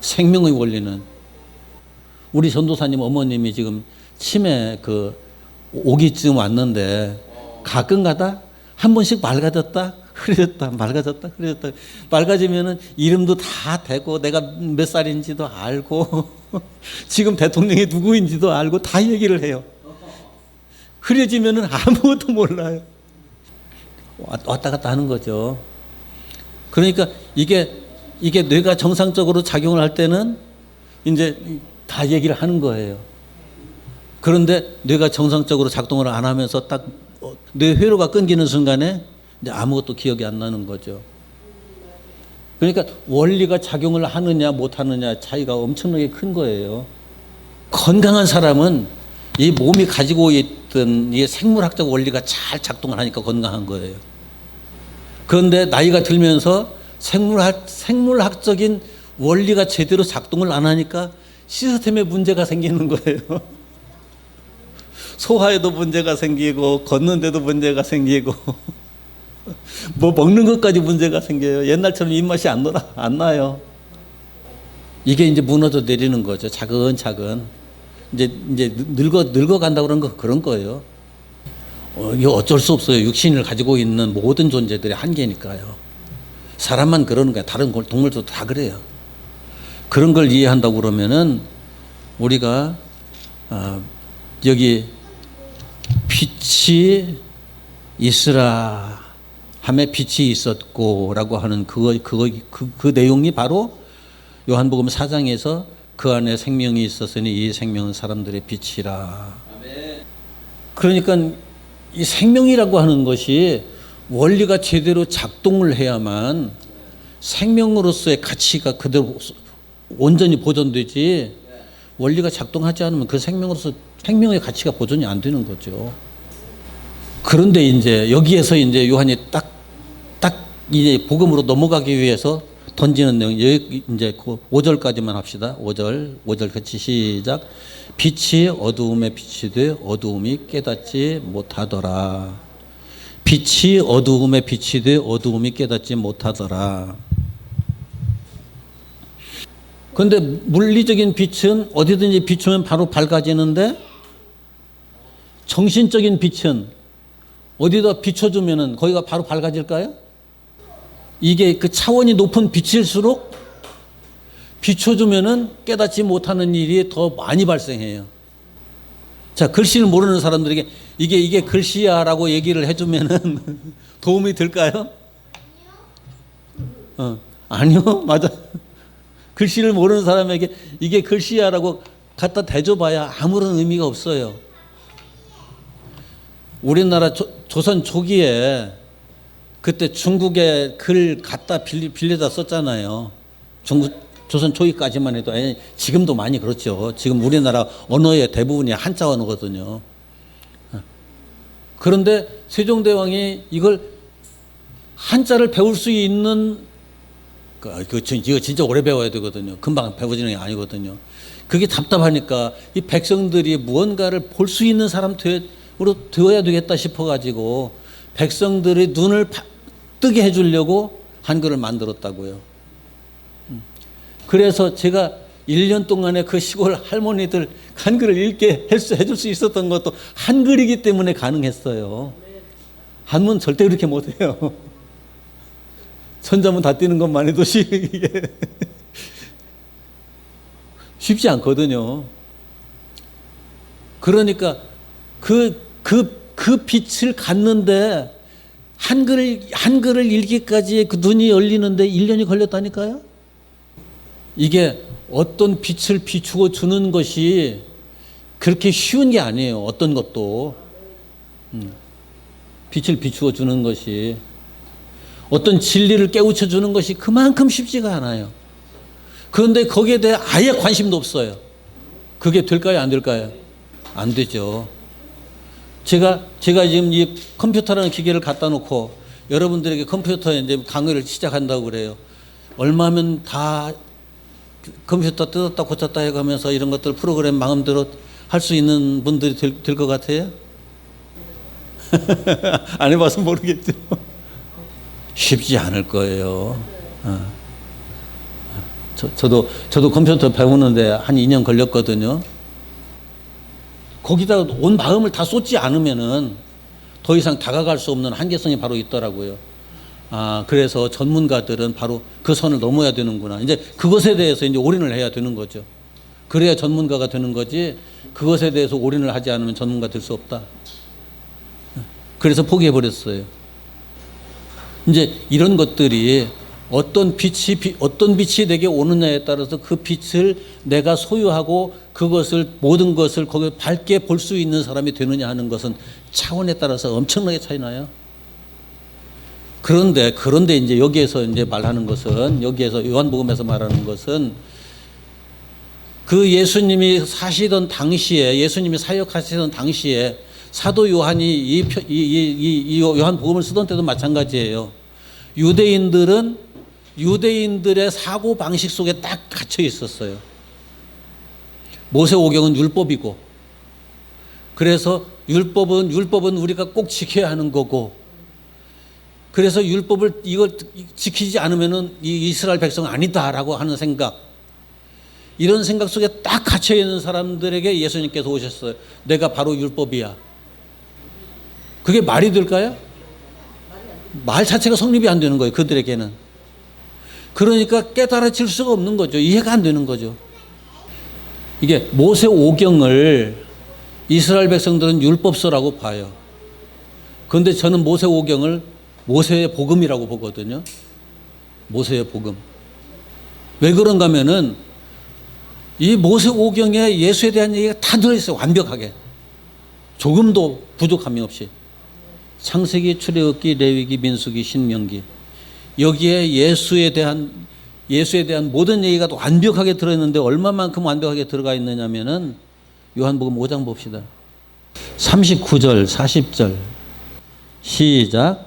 생명의 원리는. 우리 전도사님 어머님이 지금 치매 오기쯤 왔는데 가끔가다 한 번씩 맑아졌다 흐려졌다 맑아졌다 흐려졌다. 맑아지면은 이름도 다 대고 내가 몇 살인지도 알고 지금 대통령이 누구인지도 알고 다 얘기를 해요. 흐려지면은 아무것도 몰라요. 왔다 갔다 하는 거죠. 그러니까 이게 뇌가 정상적으로 작용을 할 때는 이제 다 얘기를 하는 거예요. 그런데 뇌가 정상적으로 작동을 안 하면서 딱 뇌 회로가 끊기는 순간에 이제 아무것도 기억이 안 나는 거죠. 그러니까 원리가 작용을 하느냐 못 하느냐 차이가 엄청나게 큰 거예요. 건강한 사람은 이 몸이 가지고 있던 이 생물학적 원리가 잘 작동을 하니까 건강한 거예요. 그런데 나이가 들면서 생물학적인 원리가 제대로 작동을 안 하니까 시스템에 문제가 생기는 거예요. 소화에도 문제가 생기고 걷는데도 문제가 생기고 뭐 먹는 것까지 문제가 생겨요. 옛날처럼 입맛이 안 나요. 이게 이제 무너져 내리는 거죠. 차근차근. 이제 늙어간다 그런 거예요. 이거 어쩔 수 없어요. 육신을 가지고 있는 모든 존재들의 한계니까요. 사람만 그러는 거야. 다른 동물도 다 그래요. 그런 걸 이해한다고 그러면은 우리가 여기 빛이 있으라 함에 빛이 있었고라고 하는 그 내용이 바로 요한복음 4장에서 그 안에 생명이 있었으니 이 생명은 사람들의 빛이라. 그러니까 이 생명이라고 하는 것이 원리가 제대로 작동을 해야만 생명으로서의 가치가 그대로 온전히 보존되지, 원리가 작동하지 않으면 그 생명으로서 생명의 가치가 보존이 안 되는 거죠. 그런데 이제 여기에서 이제 요한이 딱 이제 복음으로 넘어가기 위해서 던지는 내용, 여기 이제 그 5절까지만 합시다. 5절 같이 시작. 빛이 어두움에 빛이 돼 어두움이 깨닫지 못하더라. 빛이 어두움에 빛이 돼 어두움이 깨닫지 못하더라. 그런데 물리적인 빛은 어디든지 비추면 바로 밝아지는데 정신적인 빛은 어디다 비춰주면은 거기가 바로 밝아질까요? 이게 그 차원이 높은 빛일수록 비춰주면은 깨닫지 못하는 일이 더 많이 발생해요. 자, 글씨를 모르는 사람들에게 이게 글씨야라고 얘기를 해주면은 도움이 될까요? 아니요, 맞아. 글씨를 모르는 사람에게 이게 글씨야라고 갖다 대줘봐야 아무런 의미가 없어요. 우리나라 조선 초기에 그때 중국에 글 갖다 빌려다 썼잖아요. 조선 초기까지만 해도. 지금도 많이 그렇죠. 지금 우리나라 언어의 대부분이 한자 언어거든요. 그런데 세종대왕이 이걸 한자를 배울 수 있는, 이거 진짜 오래 배워야 되거든요. 금방 배워지는 게 아니거든요. 그게 답답하니까 이 백성들이 무언가를 볼 수 있는 사람 되어야 되겠다 싶어가지고 백성들의 눈을 뜨게 해주려고 한글을 만들었다고요. 그래서 제가 1년 동안에 그 시골 할머니들 한글을 읽게 해줄 수 있었던 것도 한글이기 때문에 가능했어요. 한문 절대 그렇게 못해요. 천자문 다 띄는 것만 해도 이게 쉽지 않거든요. 그러니까 그 빛을 갖는데 한글을 읽기까지 그 눈이 열리는데 1년이 걸렸다니까요. 이게 어떤 빛을 비추어 주는 것이 그렇게 쉬운 게 아니에요. 어떤 것도. 빛을 비추어 주는 것이, 어떤 진리를 깨우쳐 주는 것이 그만큼 쉽지가 않아요. 그런데 거기에 대해 아예 관심도 없어요. 그게 될까요? 안 될까요? 안 되죠. 제가 지금 이 컴퓨터라는 기계를 갖다 놓고 여러분들에게 컴퓨터에 이제 강의를 시작한다고 그래요. 얼마면 다 컴퓨터 뜯었다 고쳤다 해가면서 이런 것들 프로그램 마음대로 할 수 있는 분들이 될 것 같아요? 안 해봐서 모르겠죠. 쉽지 않을 거예요. 저도 컴퓨터 배우는데 한 2년 걸렸거든요. 거기다 온 마음을 다 쏟지 않으면은 더 이상 다가갈 수 없는 한계성이 바로 있더라고요. 그래서 전문가들은 바로 그 선을 넘어야 되는구나. 이제 그것에 대해서 이제 올인을 해야 되는 거죠. 그래야 전문가가 되는 거지, 그것에 대해서 올인을 하지 않으면 전문가 될 수 없다. 그래서 포기해버렸어요. 이제 이런 것들이 어떤 빛이 내게 오느냐에 따라서 그 빛을 내가 소유하고 그것을, 모든 것을 거기 밝게 볼 수 있는 사람이 되느냐 하는 것은 차원에 따라서 엄청나게 차이 나요. 그런데 이제 여기에서 이제 말하는 것은, 여기에서 요한복음에서 말하는 것은 그 예수님이 사시던 당시에, 예수님이 사역하시던 당시에 사도 요한이 이 요한복음을 쓰던 때도 마찬가지예요. 유대인들의 사고 방식 속에 딱 갇혀 있었어요. 모세오경은 율법이고, 그래서 율법은 우리가 꼭 지켜야 하는 거고, 그래서 율법을 이걸 지키지 않으면은 이 이스라엘 백성은 아니다라고 하는 생각, 이런 생각 속에 딱 갇혀 있는 사람들에게 예수님께서 오셨어요. 내가 바로 율법이야. 그게 말이 될까요? 말 자체가 성립이 안 되는 거예요, 그들에게는. 그러니까 깨달아질 수가 없는 거죠. 이해가 안 되는 거죠. 이게 모세오경을 이스라엘 백성들은 율법서라고 봐요. 그런데 저는 모세오경을 모세의 복음이라고 보거든요. 모세의 복음. 왜 그런가 하면은 이 모세오경에 예수에 대한 얘기가 다 들어있어요. 완벽하게. 조금도 부족함이 없이. 창세기, 출애굽기, 레위기, 민수기, 신명기. 여기에 예수에 대한 모든 얘기가 완벽하게 들어있는데 얼마만큼 완벽하게 들어가 있느냐면은 요한복음 5장 봅시다. 39절, 40절. 시작.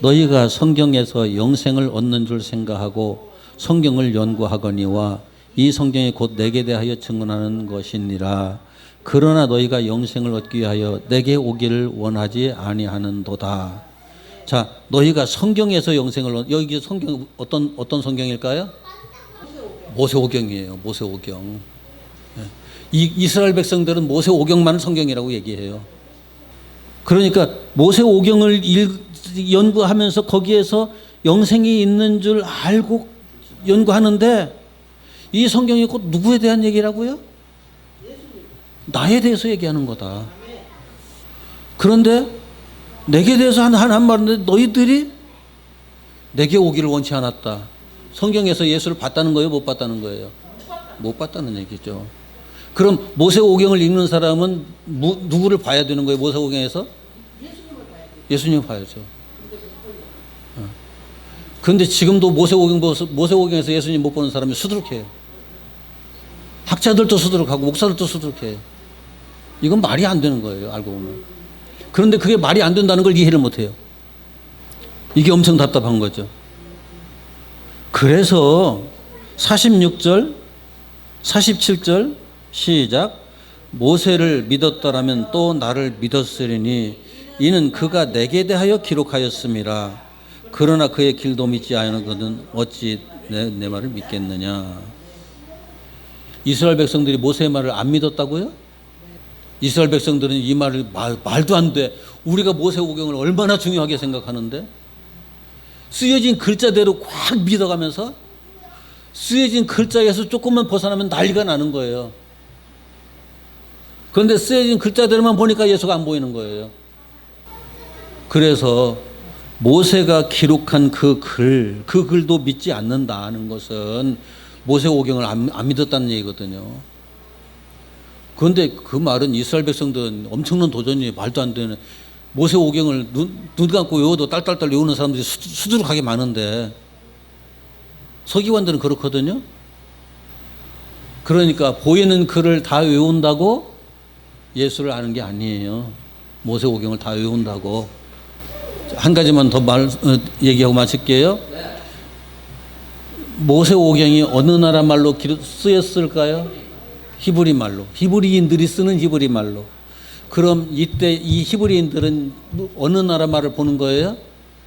너희가 성경에서 영생을 얻는 줄 생각하고 성경을 연구하거니와 이 성경이 곧 내게 대하여 증언하는 것이니라. 그러나 너희가 영생을 얻기 위하여 내게 오기를 원하지 아니하는도다. 자, 너희가 성경에서 영생을 여기 성경 어떤 성경일까요? 모세오경이에요. 모세오경. 이스라엘 백성들은 모세오경만을 성경이라고 얘기해요. 그러니까 모세오경을 연구하면서 거기에서 영생이 있는 줄 알고 연구하는데 이 성경이 곧 누구에 대한 얘기라고요? 나에 대해서 얘기하는 거다. 그런데 내게 대해서 한 말인데 너희들이 내게 오기를 원치 않았다. 성경에서 예수를 봤다는 거예요? 못 봤다는 거예요? 못 봤다는 얘기죠. 그럼 모세오경을 읽는 사람은 누구를 봐야 되는 거예요? 모세오경에서? 예수님을 봐야죠. 그런데 지금도 모세오경에서 예수님 못 보는 사람이 수두룩해요. 학자들도 수두룩하고 목사들도 수두룩해요. 이건 말이 안 되는 거예요, 알고 보면. 그런데 그게 말이 안 된다는 걸 이해를 못 해요. 이게 엄청 답답한 거죠. 그래서 46절, 47절 시작. 모세를 믿었더라면 또 나를 믿었으리니 이는 그가 내게 대하여 기록하였음이라. 그러나 그의 길도 믿지 않거든 어찌 내 말을 믿겠느냐. 이스라엘 백성들이 모세의 말을 안 믿었다고요? 이스라엘 백성들은 이 말을 말도 안 돼. 우리가 모세오경을 얼마나 중요하게 생각하는데 쓰여진 글자대로 꽉 믿어가면서 쓰여진 글자에서 조금만 벗어나면 난리가 나는 거예요. 그런데 쓰여진 글자대로만 보니까 예수가 안 보이는 거예요. 그래서 모세가 기록한 그 글도 믿지 않는다는 것은 모세오경을 안 믿었다는 얘기거든요. 그런데 그 말은 이스라엘 백성들은 엄청난 도전이 말도 안 되는 모세오경을 눈 감고 외워도 딸딸딸 외우는 사람들이 수두룩하게 많은데 서기관들은 그렇거든요. 그러니까 보이는 글을 다 외운다고 예수를 아는 게 아니에요. 모세오경을 다 외운다고. 한 가지만 더 얘기하고 마칠게요. 모세오경이 어느 나라 말로 쓰였을까요? 히브리 말로. 히브리인들이 쓰는 히브리 말로. 그럼 이때 이 히브리인들은 어느 나라 말을 보는 거예요?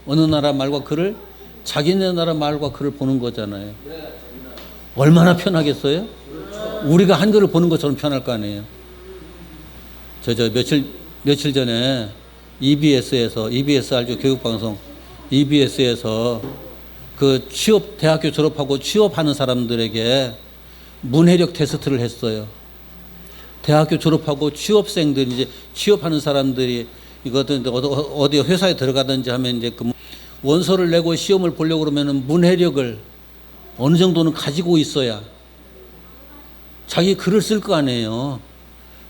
어느 나라 말과 글을? 자기네 나라 말과 글을 보는 거잖아요. 얼마나 편하겠어요? 우리가 한글을 보는 것처럼 편할 거 아니에요. 며칠 전에 EBS 알죠? 교육방송. EBS에서 그 대학교 졸업하고 취업하는 사람들에게 문해력 테스트를 했어요. 대학교 졸업하고 취업생들이 이제 취업하는 사람들이 이거든 어디 회사에 들어가든지 하면 이제 그 원서를 내고 시험을 보려고 그러면은 문해력을 어느 정도는 가지고 있어야 자기 글을 쓸 거 아니에요.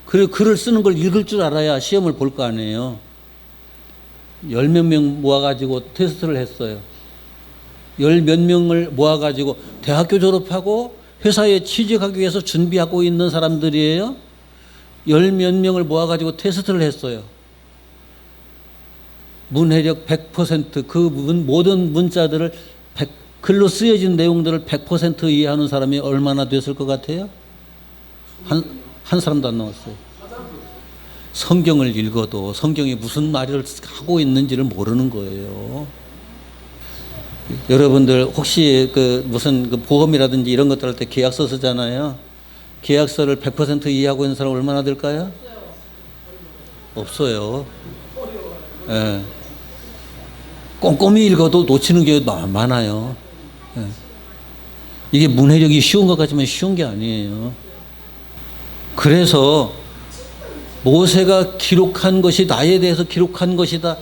그리고 글을 쓰는 걸 읽을 줄 알아야 시험을 볼 거 아니에요. 10몇 명 모아가지고 테스트를 했어요. 10몇 명을 모아가지고 대학교 졸업하고 회사에 취직하기 위해서 준비하고 있는 사람들이에요. 10몇 명을 모아가지고 테스트를 했어요. 문해력 100%, 그 모든 문자들을 글로 쓰여진 내용들을 100% 이해하는 사람이 얼마나 됐을 것 같아요? 한 사람도 안 나왔어요. 성경을 읽어도 성경이 무슨 말을 하고 있는지를 모르는 거예요. 여러분들 혹시 무슨 보험이라든지 이런 것들 할 때 계약서 쓰잖아요. 계약서를 100% 이해하고 있는 사람 얼마나 될까요? 없어요. 예. 꼼꼼히 읽어도 놓치는 게 많아요. 예. 이게 문해력이 쉬운 것 같지만 쉬운 게 아니에요. 그래서 모세가 기록한 것이 나에 대해서 기록한 것이다.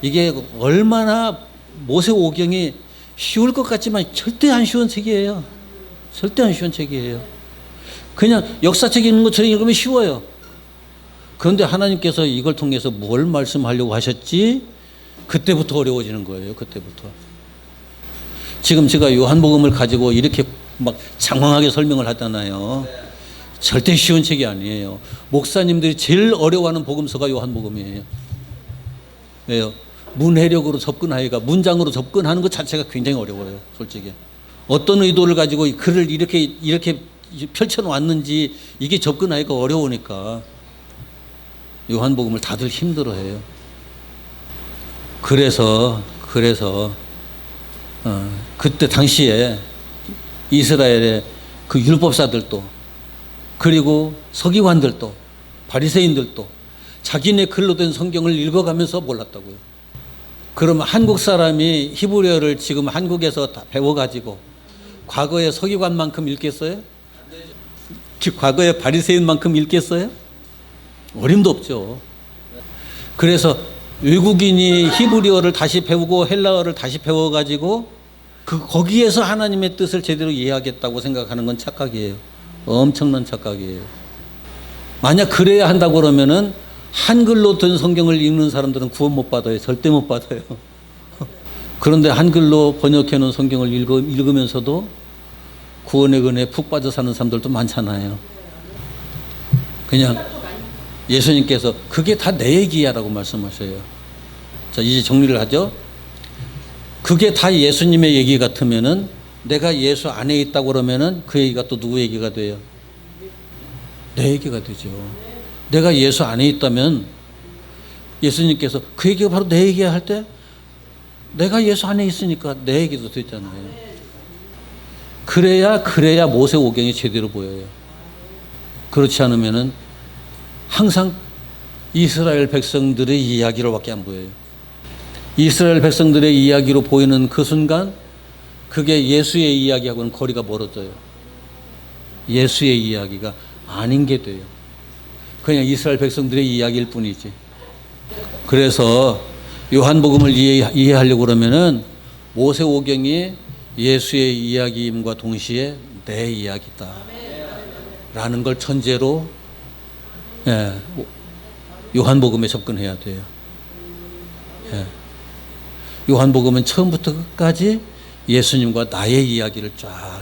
이게 얼마나 모세오경이 쉬울 것 같지만 절대 안 쉬운 책이에요. 절대 안 쉬운 책이에요. 그냥 역사책 읽는 것처럼 읽으면 쉬워요. 그런데 하나님께서 이걸 통해서 뭘 말씀하려고 하셨지? 그때부터 어려워지는 거예요. 그때부터. 지금 제가 요한복음을 가지고 이렇게 막 장황하게 설명을 하잖아요. 절대 쉬운 책이 아니에요. 목사님들이 제일 어려워하는 복음서가 요한복음이에요. 왜요? 문해력으로 접근하기가, 문장으로 접근하는 것 자체가 굉장히 어려워요. 솔직히. 어떤 의도를 가지고 글을 이렇게 펼쳐놓았는지 이게 접근하기가 어려우니까 요한복음을 다들 힘들어해요. 그래서 그때 당시에 이스라엘의 그 율법사들도 그리고 서기관들도 바리새인들도 자기네 글로 된 성경을 읽어가면서 몰랐다고요. 그러면 한국 사람이 히브리어를 지금 한국에서 다 배워가지고 과거의 서기관만큼 읽겠어요? 과거의 바리새인만큼 읽겠어요? 어림도 없죠. 그래서 외국인이 히브리어를 다시 배우고 헬라어를 다시 배워가지고 거기에서 하나님의 뜻을 제대로 이해하겠다고 생각하는 건 착각이에요. 엄청난 착각이에요. 만약 그래야 한다고 그러면은 한글로 된 성경을 읽는 사람들은 구원 못 받아요. 절대 못 받아요. 그런데 한글로 번역해 놓은 성경을 읽으면서도 구원의 은혜에 푹 빠져 사는 사람들도 많잖아요. 그냥 예수님께서 그게 다 내 얘기야 라고 말씀하셔요. 자, 이제 정리를 하죠. 그게 다 예수님의 얘기 같으면은 내가 예수 안에 있다고 그러면은 그 얘기가 또 누구 얘기가 돼요? 내 얘기가 되죠. 내가 예수 안에 있다면 예수님께서 그 얘기가 바로 내 얘기야 할 때 내가 예수 안에 있으니까 내 얘기도 됐잖아요. 그래야 모세오경이 제대로 보여요. 그렇지 않으면은 항상 이스라엘 백성들의 이야기로밖에 안 보여요. 이스라엘 백성들의 이야기로 보이는 그 순간 그게 예수의 이야기하고는 거리가 멀어져요. 예수의 이야기가 아닌 게 돼요. 그냥 이스라엘 백성들의 이야기일 뿐이지. 그래서 요한복음을 이해하려고 그러면은 모세오경이 예수의 이야기임과 동시에 내 이야기다 라는 걸 전제로 요한복음에 접근해야 돼요. 요한복음은 처음부터 끝까지 예수님과 나의 이야기를 쫙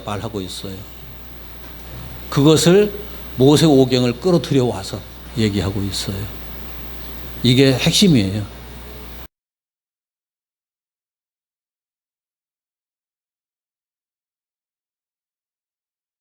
말하고 있어요. 그것을 모세오경을 끌어들여 와서 얘기하고 있어요. 이게 핵심이에요.